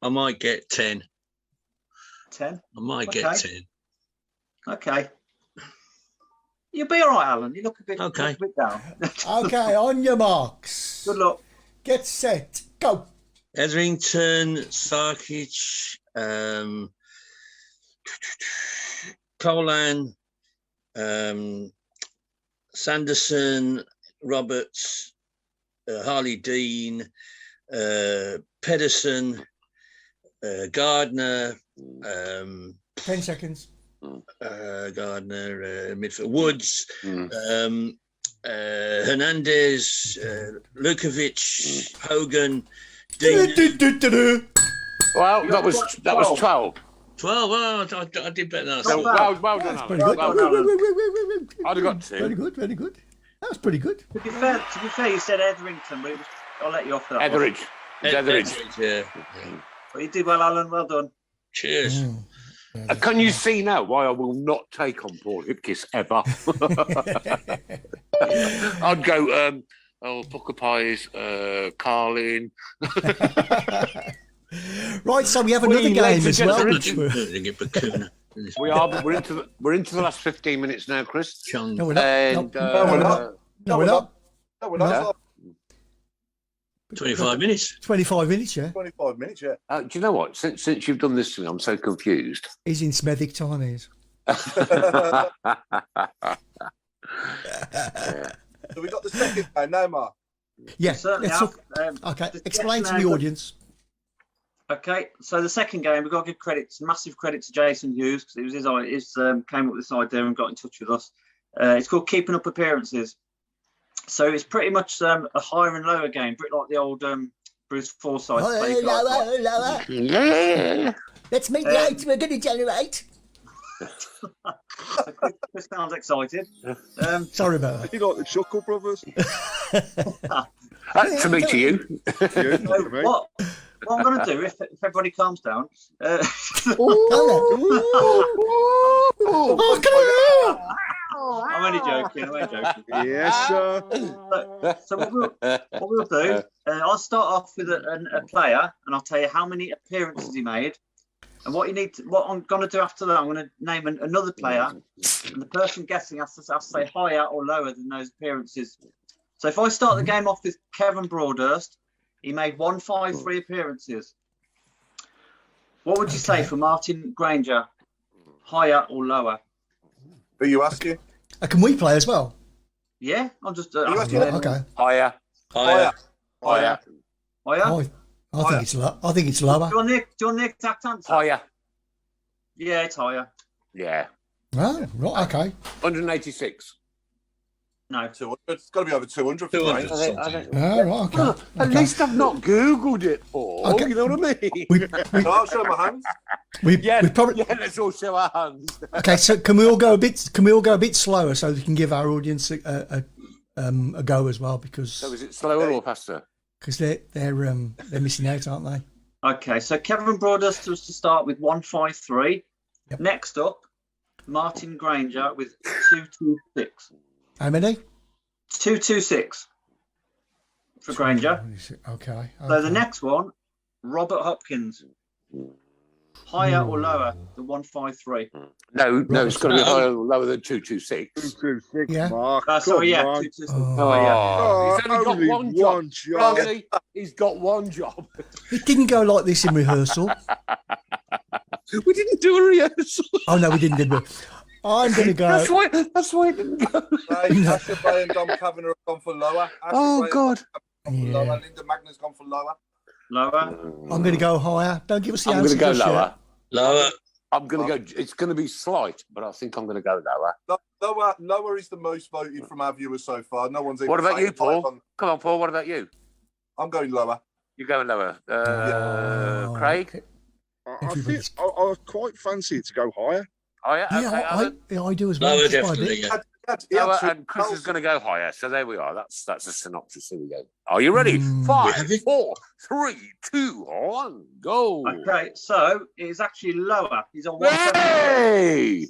I might get 10. 10? I might get 10. Okay. You'll be all right, Alan. You look a bit down. Okay, on your marks. Good luck. Get set. Go. Etherington, Sarkic, Colan, Sanderson, Roberts, Harley Dean, Pedersen, Gardner. 10 seconds. Gardner, midfield. Woods, Hernandez, Lukovic, Hogan, Dean. Well, that was 12. 12. Well, I did better than I So, thought. well done, Alan. Pretty good. I'd have got 2. Very good, very good. That was pretty good. To be fair, you said Etherington, but I'll let you off for that. Etheridge. Etheridge. Yeah. But you did well, Alan. Well done. Cheers. Can you see now why I will not take on Paul Hipkiss ever? I'd go, Booker Pies, Carlin. Right, so we have another game as well. We are, but we're into the last 15 minutes now, Chris. No, we're not. And, No, we're not. 25 minutes. 25 minutes, yeah. 25 minutes, yeah. do you know what? Since you've done this to me, I'm so confused. He's in Smethwick time, he is. So we got the second game now, Mark. Yeah, Certainly let's have. talk. Okay, explain to the audience. Okay, so the second game, we've got to give massive credit to Jason Hughes, because it was his came up with this idea and got in touch with us. It's called Keeping Up Appearances. So it's pretty much a higher and lower game, pretty like the old Bruce Forsyth. Lower. Let's meet the 8 we're going to generate. Chris sounds excited. Sorry about that. You like the Chuckle Brothers? To me, to you. What I'm going to do, if everybody calms down... I'm only joking. Yes, sir. So what we'll do, I'll start off with a player, and I'll tell you how many appearances he made. And what I'm going to do after that, I'm going to name another player, and the person guessing has to say higher or lower than those appearances. So if I start the game off with Kevin Broadhurst, he made 153 appearances. What would you say for Martin Granger? Higher or lower? Who are you asking? Can we play as well? Yeah, I'm just... okay. Higher. I think it's lower. Do you want the exact answer? Higher. Yeah, it's higher. Yeah. Oh, right, okay. 186. No. 200. It's got to be over 200. 200. Oh, right, okay. At least I've not Googled it, Paul. Okay. You know what I mean? I'll show my hands. We probably... let's all show our hands. Okay, so can we all go a bit slower so we can give our audience a go as well, because... So is it slower or faster? Because they're missing out, aren't they? Okay, so Kevin Broadhurst was to start with 153. Yep. Next up, Martin Granger with 226. How many? 226 for Granger. Okay. So the next one, Robert Hopkins. Higher or lower than 153? No, it's got to be higher or lower than 226. 226, Yeah. Mark. Sorry, yeah, Come on. 226. He's only got only one one job. job. Really? He's got one job. It didn't go like this in rehearsal. We didn't do a rehearsal. Oh, no, we didn't, did we? I'm going to go... That's why it didn't go. Asher Bay and Dom Kavanagh have gone for lower. Oh, God. Lower. Linda Magna's gone for lower. Lower. I'm going to go higher. Don't give us the I'm answer. going to go just lower. yet. Lower. I'm going to go. It's going to be slight, but I think I'm going to go lower. Lower is the most voted from our viewers so far. No one's even. What about you, saying Paul? high on- Come on, Paul. What about you? I'm going lower. You're going lower. Craig? I quite fancy it to go higher. Oh, yeah. Okay, Yeah, I do as well. Lower, just by a definitely. bit. Yeah. lower, and Chris is going to go higher. So there we are. That's a synopsis. Here we go. Are you ready? Mm. 5, 4, 3, 2, 1, go. Okay, so it is actually lower. He's on 170. Hey!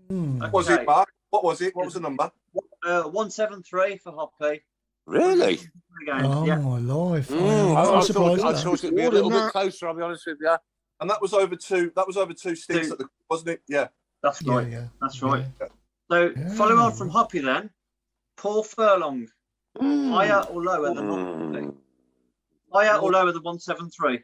What was it, Mark? What was it? What was the number? 173 for Hoppy. Really? Oh, Yeah. my life. I I'm surprised thought at that. it'd be a little bit closer, I'll be honest with you. And that was over two. That was over two sticks, wasn't it? Yeah. That's right. Yeah. That's right. Yeah. So Yeah. following on from Hoppy then, Paul Furlong, higher or lower than Hoppy? Higher or lower than 173?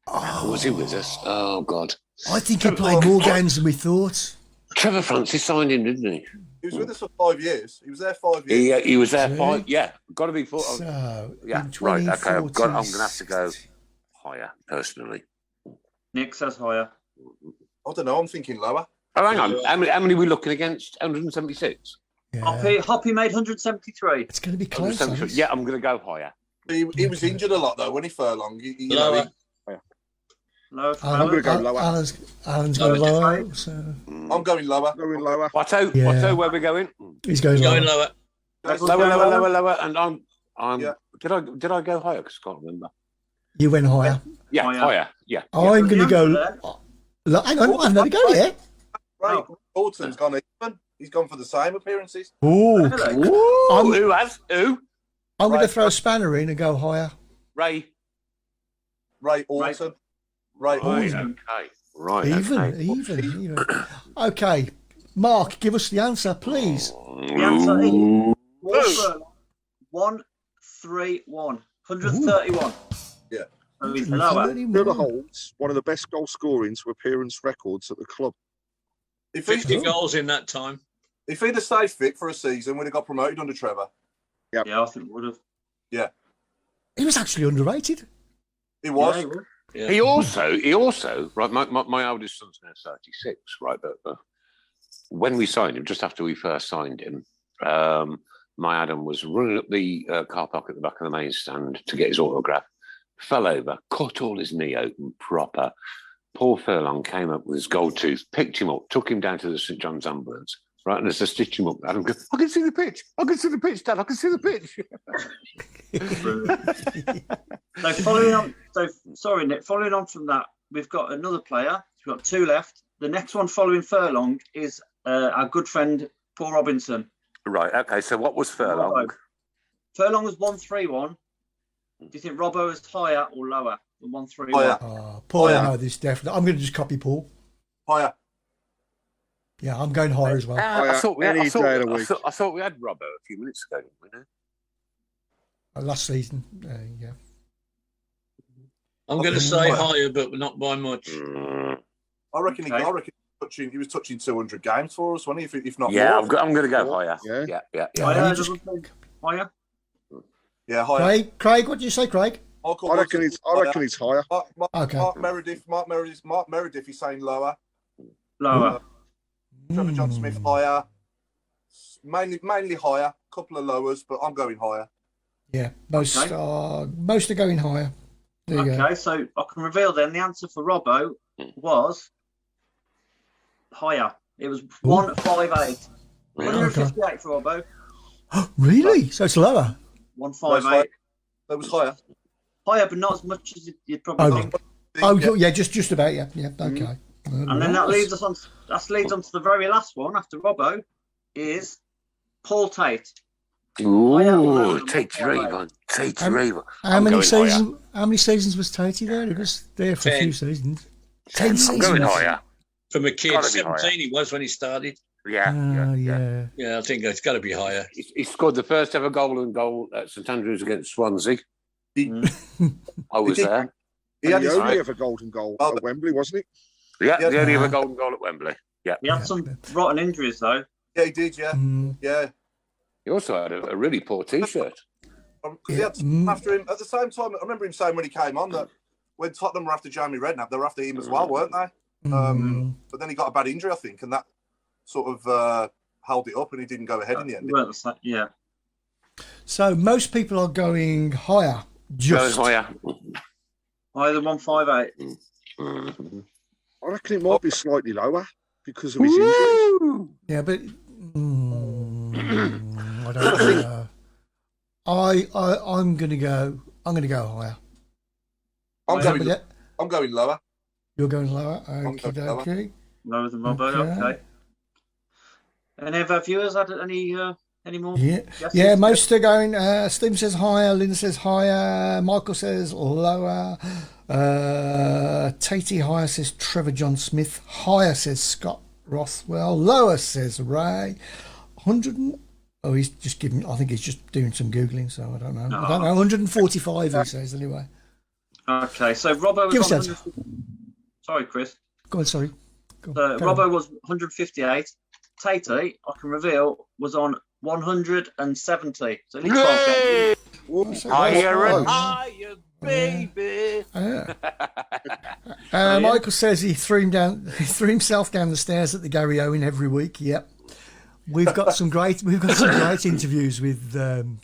Was he with us? Oh, God. I think he played more games than we thought. Trevor Francis signed him, didn't he? He was with us for 5 years. He was there 5 years. He was there See? 5. Yeah, got to be 4. So, Yeah, in right. Okay, I'm 2014 going to have to go higher, personally. Nick says higher. I don't know. I'm thinking lower. Oh, hang on. How many are we looking against? 176? Yeah. Hoppy made 173. It's going to be close. 173. Alex. Yeah, I'm going to go higher. He was injured a lot though when he Furlong. Lower. Lower for I'm going to Alan. go lower. Alan's going Lower, low. So I'm going lower. Going lower. Watto, Yeah. Watto, where are we going? he's going Going lower. lower. Lower, and I'm. Yeah. Did I go higher? Because I can't remember. You went higher. Yeah, Higher. higher. Yeah. I'm going to go. There. Look, hang on, I'm going to go yet. Right. Alton's gone even. He's gone for the same appearances. Ooh, Really? Ooh, who has? Who? I'm going to Right. throw a spanner in and go higher. Ray. Ray Alton. Ray Right, Alton. okay. Right. Even. Okay, Mark, give us the answer, please. The answer is Paul Furlong, 131. 131. Yeah. So he's lower. Miller holds one of the best goal scoring to appearance records at the club. If 50 goals in that time. he'd have stayed fit for a season, we'd have got promoted under Trevor. Yeah, I think would have. Yeah. He was actually underrated. He was. Yeah, he would. Yeah. He also, right, my oldest son's now 36, right, but when we signed him, just after we first signed him, my Adam was running up the car park at the back of the main stand to get his autograph, fell over, cut all his knee open proper. Paul Furlong came up with his gold tooth, picked him up, took him down to the St John's ambulance, right, and as I stitched him up, Adam goes, I can see the pitch, Dad, I can see the pitch. So following on, sorry, Nick. Following on from that, we've got another player. We've got two left. The next one following Furlong is our good friend Paul Robinson. Right, okay, so what was Furlong? Furlong was 131. Do you think Robbo is higher or lower than 131? Higher. Paul, Higher. I know this definitely. I'm going to just copy Paul. Higher. Yeah, I'm going higher as well. I thought we had Any day of the week. I thought we had Robbo a few minutes ago, didn't we? No? Last season, yeah. I'm going to say higher, but not by much. I reckon Okay. he was touching 200 games for us, wasn't he? If not Yeah, more. I'm going to go higher. Yeah. Yeah. Higher, you just- higher. Yeah, higher. Craig, what did you say, Craig? I reckon he's higher. Okay. Mark Meredith is saying lower. Lower. Trevor John Smith higher. Mainly higher. Couple of lowers, but I'm going higher. Yeah, most Okay. are going higher. There you go. Okay, so I can reveal then the answer for Robbo was higher. It was 158. 158 for Robbo. Really? So it's lower? 158. That was higher. Higher, but not as much as you'd probably Oh, think. yeah, just about, yeah. Okay. And then that leads on to the very last one after Robbo is Paul Tate. Ooh, Tate Raven. How many seasons was Tatey there? He was there for a 10. few seasons. 10 I'm seasons. going higher. From a kid, Gotta be 17 higher. he was when he started. Yeah. Yeah, I think it's got to be higher. He scored the first ever goal at St Andrews against Swansea. I was did. there. He had He his only ever golden goal at Wembley, wasn't he? Yeah, Yeah. the only ever golden goal at Wembley. Yeah. He had some rotten injuries though. Yeah, he did. Yeah, yeah. He also had a really poor T-shirt. After him, at the same time, I remember him saying when he came on that when Tottenham were after Jamie Redknapp, they were after him as well, weren't they? But then he got a bad injury, I think, and that sort of held it up, and he didn't go ahead in the end. Yeah. So most people are going higher. Just Going higher. Higher than 158. I reckon it might be slightly lower because of his injuries. Yeah, but I don't know. I'm gonna go higher. I'm going lower. You're going lower. Okay. Lower than Robbo. Okay. Any of our viewers had any more? Yeah. Most are going. Steve says higher. Lynn says higher. Michael says lower. Tatey higher says Trevor John Smith. Higher says Scott Rothwell. Lower says Ray. 100. Oh, he's just giving. I think he's just doing some googling. So I don't know. I don't know. 145. He says anyway. Okay, so Robbo was on. Sorry, Chris. Go on. Sorry. Robbo was 158. Tatey, I can reveal, was on 170. So at least 12 higher and higher, baby. Michael says he threw himself down the stairs at the Gary Owen every week. Yep. We've got some great interviews with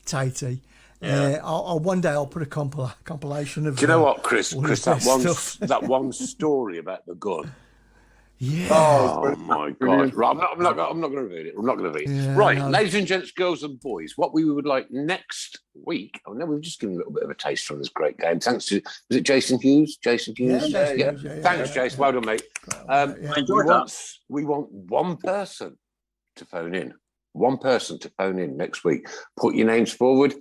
Tatey. One day I'll put a compilation of. Do you know what, Chris? That one story about the gun. Yeah. Oh my God! Right, I'm not going to reveal it. I'm not going to reveal it. Yeah, right, ladies and gents, girls and boys, what we would like next week. Oh no, we've just given a little bit of a taste from this great game. Thanks to was it Jason Hughes? Yeah. Thanks, Jason. Well done, mate. We want one person to phone in. One person to phone in next week. Put your names forward.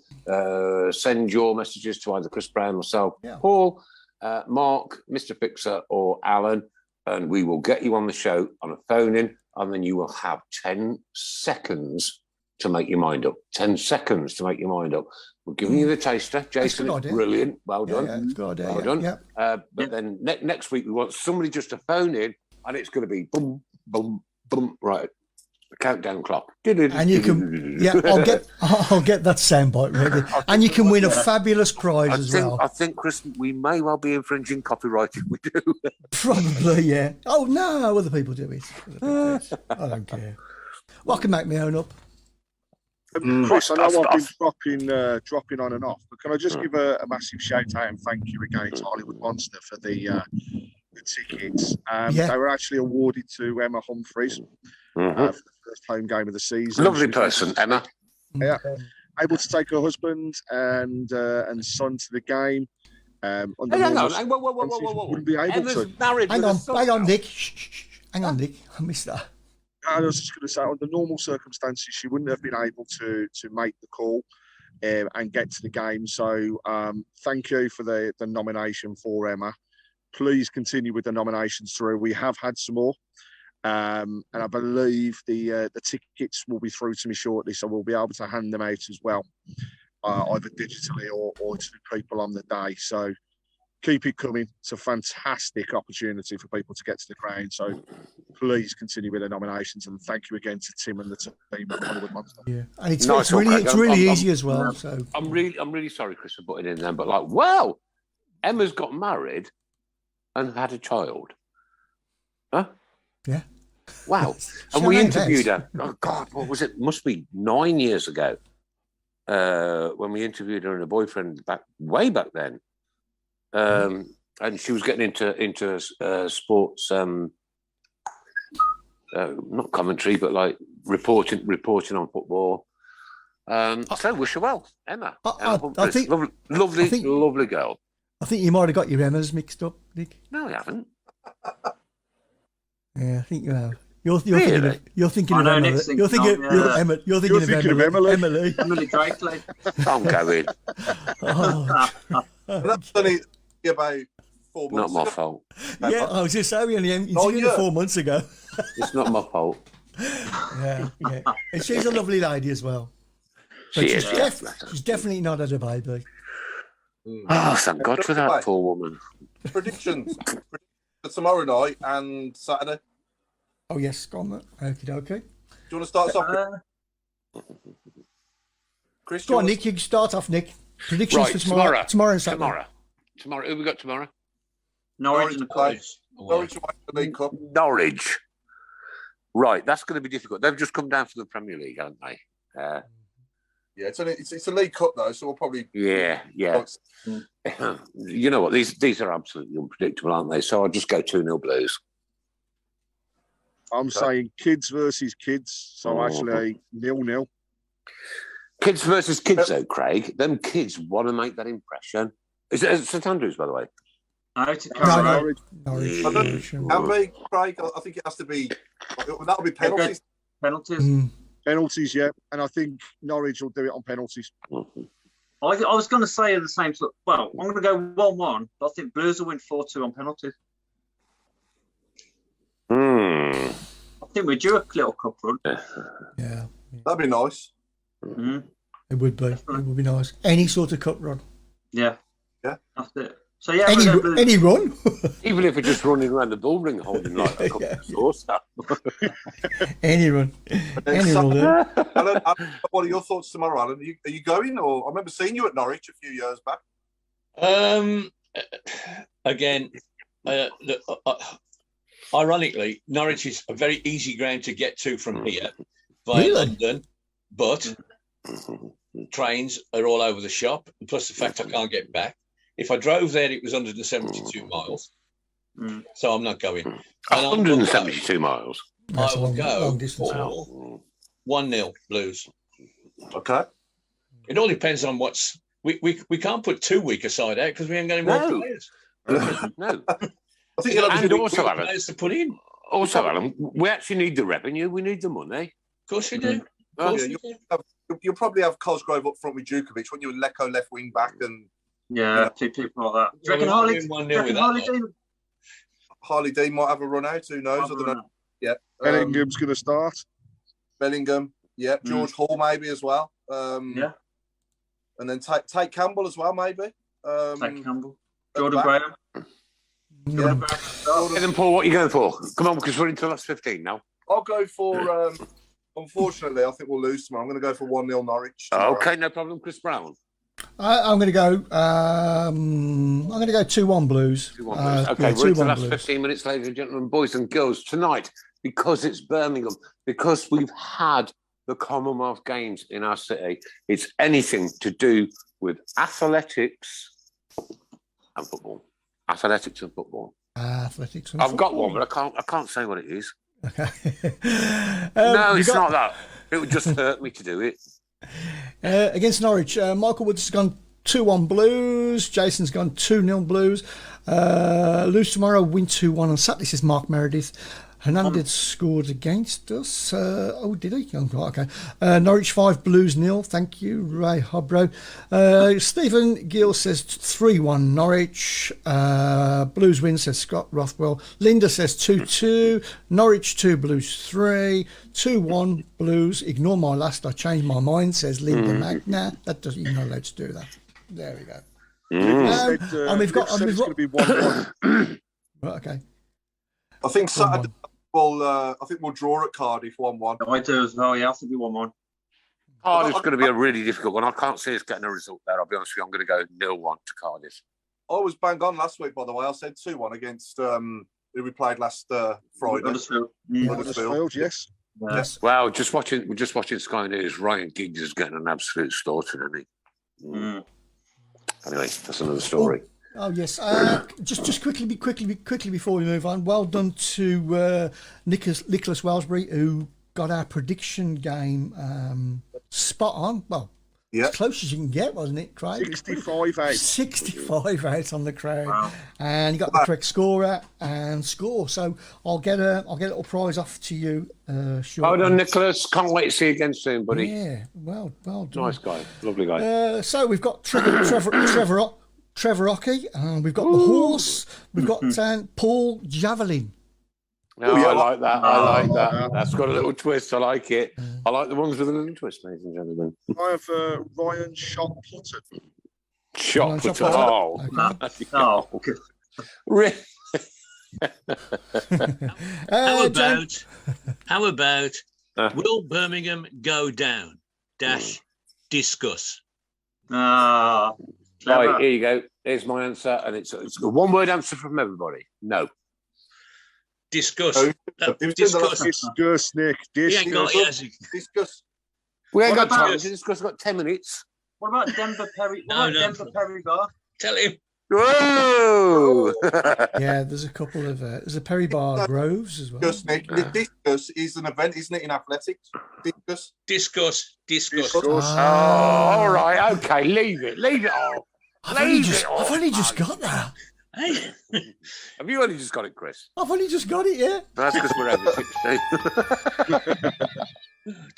Send your messages to either Chris Browne, myself, Paul, Mark, Mr. Fixer, or Alan, and we will get you on the show on a phone in, and then you will have 10 seconds to make your mind up. 10 seconds to make your mind up. We're giving you the taster. Jason, it's brilliant. Well done. Yeah, good idea. Well done. But then next week we want somebody just to phone in, and it's going to be boom, boom, boom. Right. The countdown clock. And you can, I'll get that soundbite ready. And you can win a fabulous prize as well. I think, Chris, we may well be infringing copyright if we do. Probably, yeah. Oh, no, other people do it. I don't care. Well, I can make my own up. Chris, I know I've been dropping on and off, but can I just give a massive shout out and thank you again to Hollywood Monster for the tickets. They were actually awarded to Emma Humphreys for the first home game of the season. Lovely person, Emma. Yeah, able to take her husband and son to the game. Hang on, whoa. Wouldn't be able Emma's to. married. Hang on, Nick. Hang on, Nick. I missed that. I was just going to say, under normal circumstances, she wouldn't have been able to make the call and get to the game. So thank you for the nomination for Emma. Please continue with the nominations through. We have had some more. And I believe the tickets will be through to me shortly, so we'll be able to hand them out as well, either digitally or to people on the day. So keep it coming. It's a fantastic opportunity for people to get to the ground. So please continue with the nominations, and thank you again to Tim and the team at Hollywood Monster. Yeah, and it's really easy as well. So I'm really sorry, Chris, for putting it in there, but wow, Emma's got married and had a child. Huh? Yeah. Wow. And we interviewed her. Oh, God, what was it? Must be 9 years ago when we interviewed her and her boyfriend way back then. And she was getting into sports, not commentary, but like reporting on football. So wish her well, Emma. I think lovely girl. I think you might have got your Emmas mixed up, Nick. No, I haven't. Yeah, I think you have. You're thinking of Emily. You're thinking of Emily. Emily Drakely. I'm going. That's only about 4 months. Not my fault. Yeah, I was just saying, we only 4 months ago. It's not my fault. Yeah. And she's a lovely lady as well. But she's definitely not had a baby. Oh, thank God for that poor woman. Predictions for tomorrow night and Saturday. Oh, yes, go on, okay. Do you want to start us off? Chris, go on, Nick. You can start off, Nick. Predictions for tomorrow. Tomorrow and Saturday. Tomorrow. Who we got tomorrow? Norwich and the Cardiff. Norwich away from the League Cup. Norwich. Right, that's going to be difficult. They've just come down from the Premier League, haven't they? Yeah, it's a League Cup though, so we'll probably. Yeah. You know what? These are absolutely unpredictable, aren't they? So I'll just go 2-0 Blues. I'm saying kids versus kids, so actually 0-0. Kids versus kids, though, Craig. Them kids want to make that impression. Is it St Andrews, by the way? Norwich. Can be, Craig. I think it has to be. That'll be penalties. Penalties, yeah. And I think Norwich will do it on penalties. I was going to say the same sort. Well, I'm going to go 1-1, but I think Blues will win 4-2 on penalties. I think we're due a little cup run. Yeah. That'd be nice. It would be. It would be nice. Any sort of cup run. Yeah. That's it. So yeah, any run. Even if it's just running around the ball ring holding like a couple of sauce. Any run. Any run. Alan, what are your thoughts tomorrow, Alan? Are you going? Or I remember seeing you at Norwich a few years back. Again, ironically, Norwich is a very easy ground to get to from here via London, but trains are all over the shop. Plus the fact I can't get back. If I drove there, it was 172 miles. So I'm not going. 172 miles. I will go for 1-0 Blues. Okay. It all depends on what's... We can't put 2 week aside out because we ain't got any more players. No. I think and also, Alan, players to put in. Also, Alan, we actually need the revenue. We need the money. Of course we do. You'll probably have Cosgrove up front with Djukovic when you're Lecco left wing back and... Yeah, 2 people like that. Do you reckon Harley Dean might have a run out? Who knows? I don't know. Yeah. Bellingham's going to start. Bellingham, yeah. George Hall maybe as well. Yeah. And then take Campbell as well, maybe. Take Campbell. Jordan Graham. Then Paul, what are you going for? Come on, because we're into the last 15 now. I'll go for... unfortunately, I think we'll lose tomorrow. I'm going to go for 1-0 Norwich. Okay, no problem. Chris Browne. I'm going to go. I'm going to go 2-1 Blues. 2-1 Blues. Okay, we're into the last Blues. 15 minutes, ladies and gentlemen, boys and girls. Tonight, because it's Birmingham, because we've had the Commonwealth Games in our city, it's anything to do with athletics and football. Athletics and football. Athletics and I've football. got one, but I can't say what it is. Okay. No, it's not that. It would just hurt me to do it. Against Norwich, Michael Woods has gone 2-1 Blues. Jason's gone 2-0 Blues. Lose tomorrow, win 2-1 on Saturday, says Mark Meredith. Hernandez scored against us. Did he? Oh, okay. Norwich 5, Blues 0. Thank you, Ray Hobro. Stephen Gill says 3-1 Norwich. Blues win, says Scott Rothwell. Linda says 2-2. Norwich 2, Blues 3. 2-1 Blues. Ignore my last. I changed my mind, says Linda Magna. That doesn't. You're not allowed to do that. There we go. And we've got. It's going to be 1-1. Right, okay. I think Saturday. I think we'll draw at Cardiff 1-1. I do as well. Yeah, I think we 1-1. Cardiff's going to be a really difficult one. I can't see us getting a result there. I'll be honest with you. I'm going to go 0-1 to Cardiff. I was bang on last week, by the way. I said 2-1 against who we played last Friday. Huddersfield. Huddersfield, yes. Yes. Well, just watching Sky News. Ryan Giggs is getting an absolute slaughter, isn't he? Anyway, that's another story. Oh yes. Just quickly before we move on. Well done to Nicholas Wellsbury, who got our prediction game spot on. Well, as close as you can get, wasn't it, Craig? 65 out. 65 out on the crowd, wow. And he got the correct scorer and score. So I'll get a little prize off to you. Shortly. Well done, Nicholas. Can't wait to see you again soon, buddy. Yeah, well done. Nice guy, lovely guy. So we've got Trevor Rocky, we've got the horse, we've got Paul Javelin. No, I like that. I like that. That's got a little twist. I like it. I like the ones with a little twist, ladies and gentlemen. I have Ryan Shot Putter. Shot Putter. Oh. Okay. Oh. How about will Birmingham go down? Discuss. Ah, clever. Right, here you go. Here's my answer, and it's a one-word answer from everybody. No. Discuss. Discuss. Discuss, Nick. He ain't got it, has he? Discuss. We ain't What got time about- to discuss. We've got 10 minutes. What about Denver Perry? No. Denver Perry Bar? Tell him. Whoa! Yeah, there's a couple of there's a Perry Bar Groves as well. Discuss, Nick. Discus is an event, isn't it, in athletics? Discuss. Discuss. Oh, all right. Okay, leave it. Oh, I've only just got that. Hey. have you only just got it, Chris? I've only just got it, yeah. That's because we're over 16.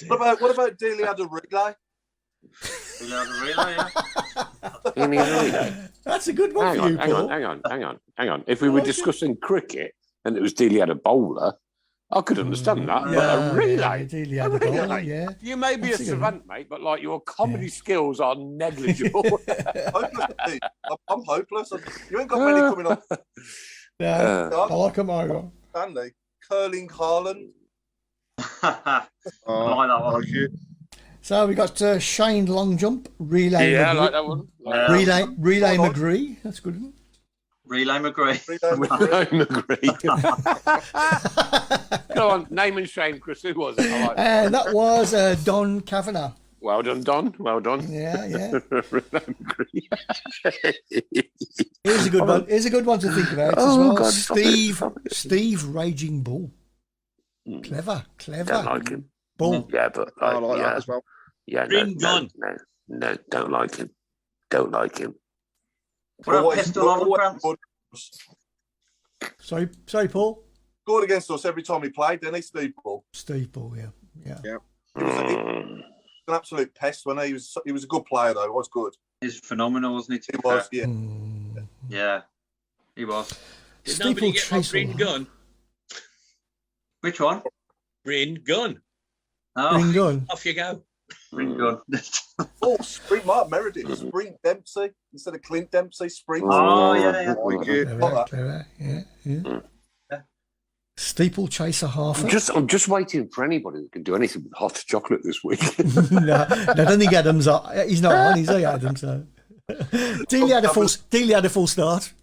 What about Daily Adder Relay? That's a good one for you, Paul. Hang on. If we were discussing cricket and it was Dealey had a bowler, I could understand that. But a relay, Dealey had a bowler, yeah. You may be That's a a good savant, mate, but like your comedy skills are negligible. Hopeless, Steve. I'm hopeless. You ain't got many coming on. Yeah, I like them over. Stanley, curling Haaland. I like that one. So we got Shane long jump, relay. Yeah, I McGree. like that one. Relay McGree. That's good, isn't it? Relay McGree. Go on, name and shame, Chris. Who was it? I like That was Don Kavanagh. Well done, Don. Well done. Yeah. Here's a good one. Here's a good one to think about as well. God, Steve Raging Bull. Clever. Don't like him. Bull. Yeah, but I like that as well. Yeah, no, don't like him. Don't like him. What about Pistol on France? Sorry, Paul. Scored against us every time he played, didn't he, Steve Paul? Steve Paul, yeah. He was an absolute pest when he was a good player though. He was good. He's phenomenal, wasn't he? He was, yeah. Yeah, he was. Did nobody get my Bryn Gun? Which one? Bryn Gun. Oh, Ring gun. Off you go. Bryn Gun. Spring Mark Meredith, Spring Dempsey instead of Clint Dempsey. Spring. Oh yeah. Clever. Yeah. Steeplechaser half. I'm just waiting for anybody that can do anything with hot chocolate this week. No, I don't think Adams. He's not on. Is he, Adams? So. Dealey had a full start.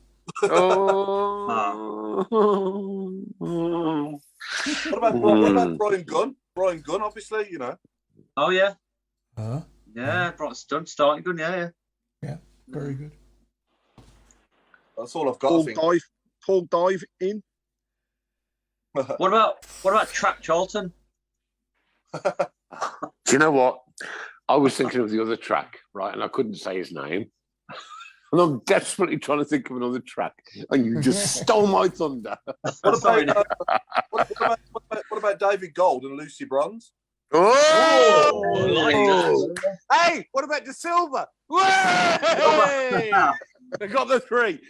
What about Brian Gunn? Brian Gunn, obviously, you know. Oh yeah. Uh-huh. Yeah, starting good. Yeah. Very good. That's all I've got. Paul dive in. What about Track Charlton? Do you know what? I was thinking of the other track, right? And I couldn't say his name. And I'm desperately trying to think of another track. And you just stole my thunder. What about David Gold and Lucy Bronze? Oh! I like that. Hey, what about De Silva? We got the three.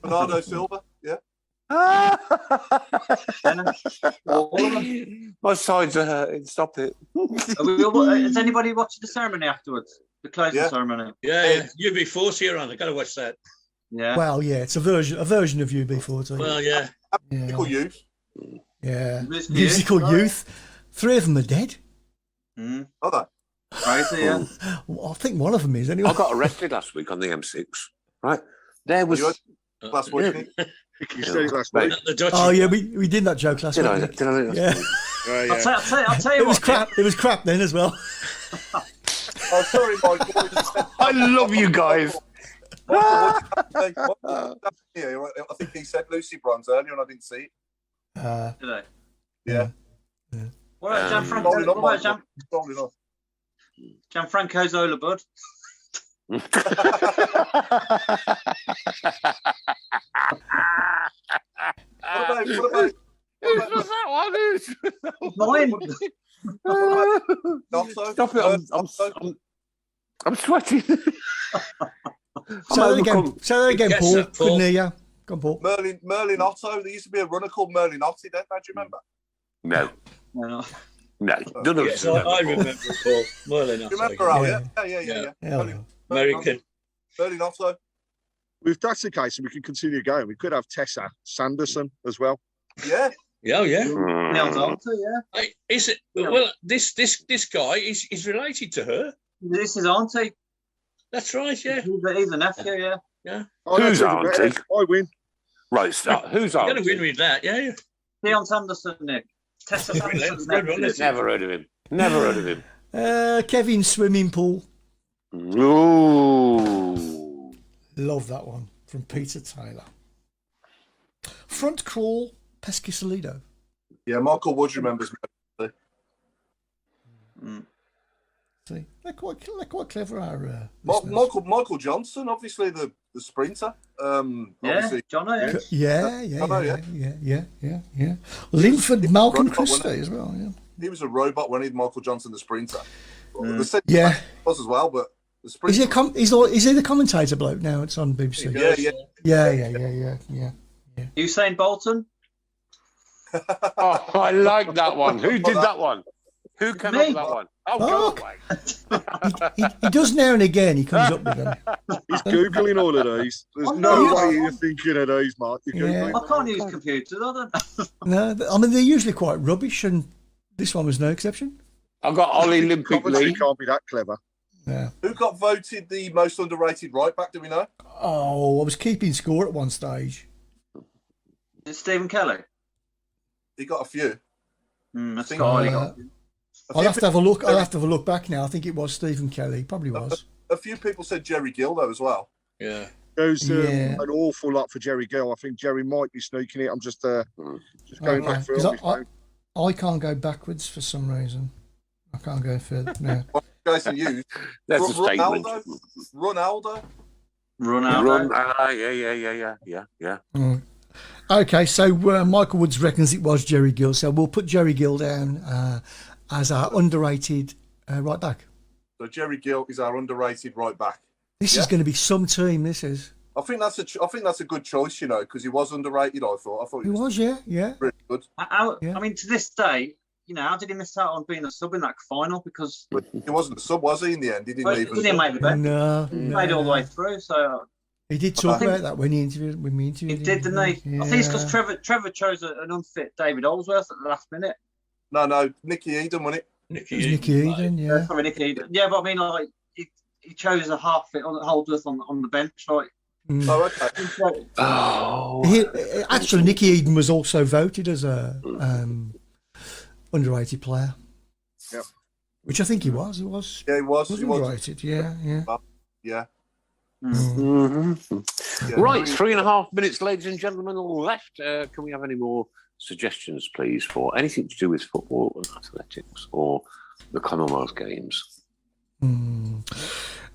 Bernardo Silva, yeah. My sides are hurting. Stop it. Has anybody watched the ceremony afterwards? The closing ceremony. Yeah. UB40 you're on. I got to watch that. Yeah. Well, yeah, it's a version of UB40. Well, yeah. Musical Youth. Yeah. Musical Youth. 3 of them are dead. Are they? Crazy, yeah. Well, I think one of them is anyway. I got arrested last week on the M6. Right there was last week. You said it last week. Oh yeah, we did that joke last week. Did I? Yeah. I'll tell you It was crap. It was crap then as well. Oh, sorry, Michael. I love you guys. I think he said Lucy Bronze earlier and I didn't see it. Did I? Yeah. What about Gianfranco Zola, bud? Mine. Stop it! I'm sweating. Say that again, Paul. Couldn't hear you. Go on, Paul. Merlin Otto. There used to be a runner called Merlin Otti. Don't you remember? No. No. None of us. I remember Paul. Merlin Otto. Remember Al? Yeah. American. Merlin Otto. If that's the case, we can continue going. We could have Tessa Sanderson as well. Yeah. Yeah. Hey, is it? Well, this guy is related to her. This is auntie. That's right, yeah. He's a nephew, yeah. Who's auntie? I win. Right, start. Who's You're auntie? going to win with that, yeah. Leon Sanderson, Nick. Tessa Sanderson's nephew. Never heard of him. Never heard of him. Kevin swimming pool. Ooh. Love that one from Peter Taylor. Front crawl, Pescasolido. Yeah, Michael Woods remembers me. See, they're quite clever. Our Michael Johnson, obviously the sprinter. Obviously, Johnny. Yeah. Linford Malcolm Christie as well. Yeah, he was a robot when he had Michael Johnson, the sprinter. Yeah, was as well, but the sprinter. Is he the commentator bloke now? It's on BBC. Yeah. Usain Bolton. Oh, I like that one. Who did that one? Who came up with that one? Oh, go away. He does now and again. He comes up with them. He's Googling all of these. There's no way you're thinking of these, Mark. I can't use computers, I don't know. No, I mean, they're usually quite rubbish, and this one was no exception. I've got Ollie Olympic Lee. Can't be that clever. Yeah. Who got voted the most underrated right back, do we know? Oh, I was keeping score at one stage. Is it Stephen Kelly? He got a few. I'll have to have a look. I'll have to have a look back now. I think it was Stephen Kelly. Probably was. A few people said Jerry Gill though as well. Yeah. There's an awful lot for Jerry Gill. I think Jerry might be sneaking it. I'm just going back through. I can't go backwards for some reason. I can't go further. No. Jason Hughes. That's a statement. Ronaldo. Yeah. Okay, so Michael Woods reckons it was Jerry Gill, so we'll put Jerry Gill down as our underrated right back. So Jerry Gill is our underrated right back. This is going to be some team. This is. I think that's a good choice, you know, because he was underrated. I thought he was, yeah. Really good. I mean, to this day, you know, how did he miss out on being a sub in that final? Because he wasn't a sub, was he? In the end, he didn't leave. He didn't make the bench. No, he made it all the way through. So he did talk about that when he interviewed. He did, didn't he? Yeah. I think it's because Trevor chose an unfit David Oldsworth at the last minute. No, Nicky Eden, wasn't it? Nicky Eden, yeah. Sorry, Nicky Eden. Yeah, but I mean, like he chose a half fit Holdsworth on the bench, like. Oh, okay. Actually, Nicky Eden was also voted as a underrated player. Yeah. Which I think he was. He was. Yeah, he was. He was underrated. Yeah. Yeah. Mm-hmm. Yeah. Right, 3.5 minutes, ladies and gentlemen, all left. Can we have any more suggestions, please, for anything to do with football and athletics or the Commonwealth Games?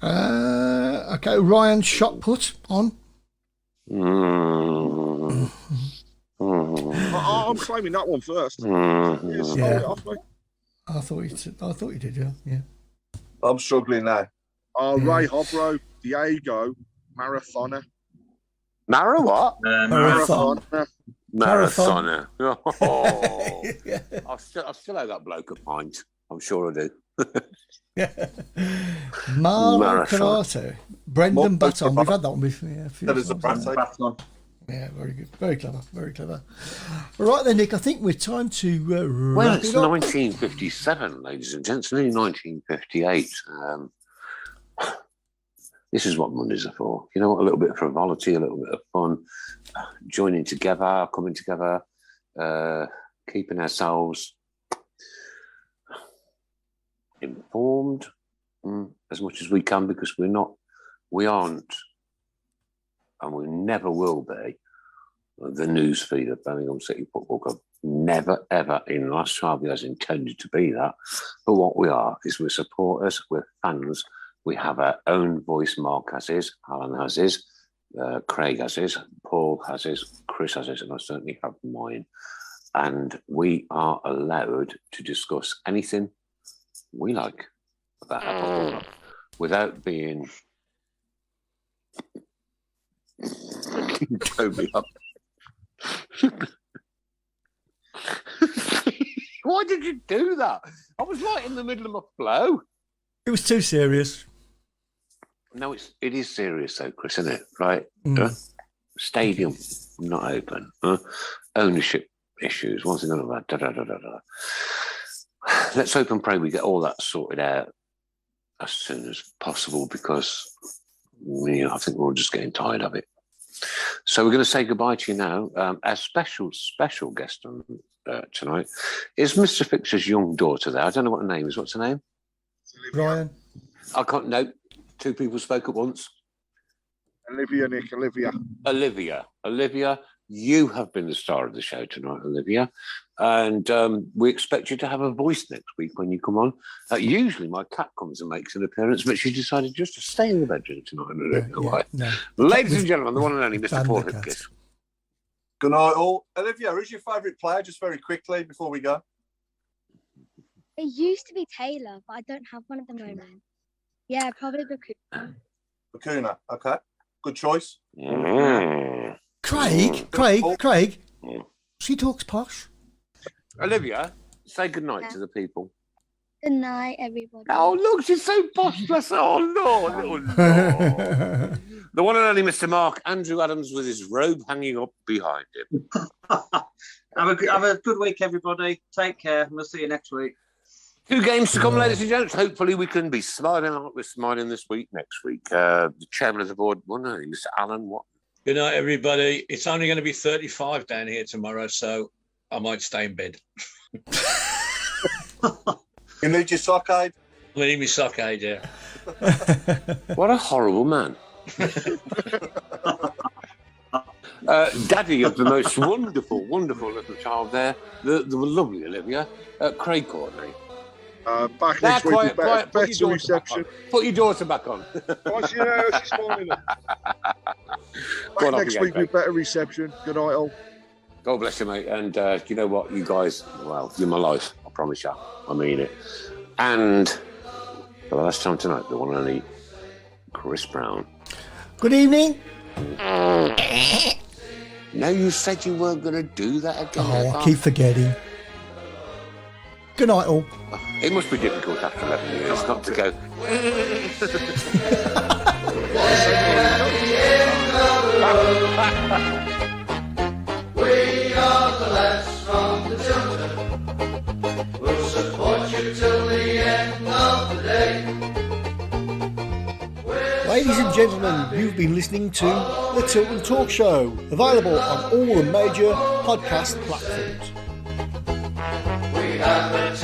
Okay, Ryan shot put on. I'm claiming that one first. Yeah. I thought you did. Yeah. I'm struggling now. Ray Hobro, Diego, Marathoner. What? Marathoner. Oh. I still owe that bloke a pint. I'm sure I do. Marlon Canato, Brendan Baton. We've had that one before. That is a Baton. Yeah, very good. Very clever. Right then, Nick, I think we're time to well, it's 1957, ladies and gents, nearly 1958. This is what Mondays are for. You know what? A little bit of frivolity, a little bit of fun, joining together, coming together, keeping ourselves informed as much as we can, because we aren't, and we never will be, the news feed of Birmingham City Football Club. Never, ever in the last 12 years intended to be that. But what we are is we're supporters, we're fans. We have our own voice. Mark has his, Alan has his, Craig has his, Paul has his, Chris has his, and I certainly have mine. And we are allowed to discuss anything we like about our football club without being totally up. Why did you do that? I was right in the middle of my flow. It was too serious. No, it is serious though, Chris, isn't it? Right? Stadium not open. Ownership issues. What's it going about? Let's hope and pray we get all that sorted out as soon as possible because I think we're all just getting tired of it. So we're going to say goodbye to you now. Our special guest on tonight is Mr. Fixer's young daughter there. I don't know what her name is. What's her name? Brian. I can't know. Two people spoke at once. Olivia, Nick. Olivia, you have been the star of the show tonight, Olivia. And we expect you to have a voice next week when you come on. Usually my cat comes and makes an appearance, but she decided just to stay in the bedroom tonight. I don't know why. No. Ladies and gentlemen, the one and only Mr. Paul Hipkiss. Good night, all. Olivia, who's your favourite player, just very quickly, before we go? It used to be Taylor, but I don't have one at the moment. Yeah, probably Bakuna. Bakuna, okay. Good choice. Craig. She talks posh. Olivia, say goodnight to the people. Good night, everybody. Oh, look, she's so posh. Bless her. Oh, Lord. The one and only Mr. Mark Andrew Adams with his robe hanging up behind him. Have a good week, everybody. Take care. We'll see you next week. 2 games to come, ladies and gents. Hopefully we can be smiling like we're smiling this week, next week. The chairman of the board, Mr. Alan Watt. Good night, everybody. It's only going to be 35 down here tomorrow, so I might stay in bed. You need your sock aid? I need my sock aid, yeah. What a horrible man. Daddy of the most wonderful little child there, the lovely Olivia, Craig Courtney. Back next week with better reception. Put your daughter back on. She's smiling. Back next week with better reception. Good night, all. God bless you, mate. And you know what? You guys, well, you're my life. I promise you. I mean it. And for the last time tonight, the one and only Chris Browne. Good evening. No, you said you weren't going to do that again. Oh, I keep forgetting. Good night, all. It must be difficult after 11 years not to go. We are the lads from the Tilton. We'll support you till the end of the day. Ladies and gentlemen, you've been listening to the Tilton Talk Show, available on all the major podcast platforms. We have a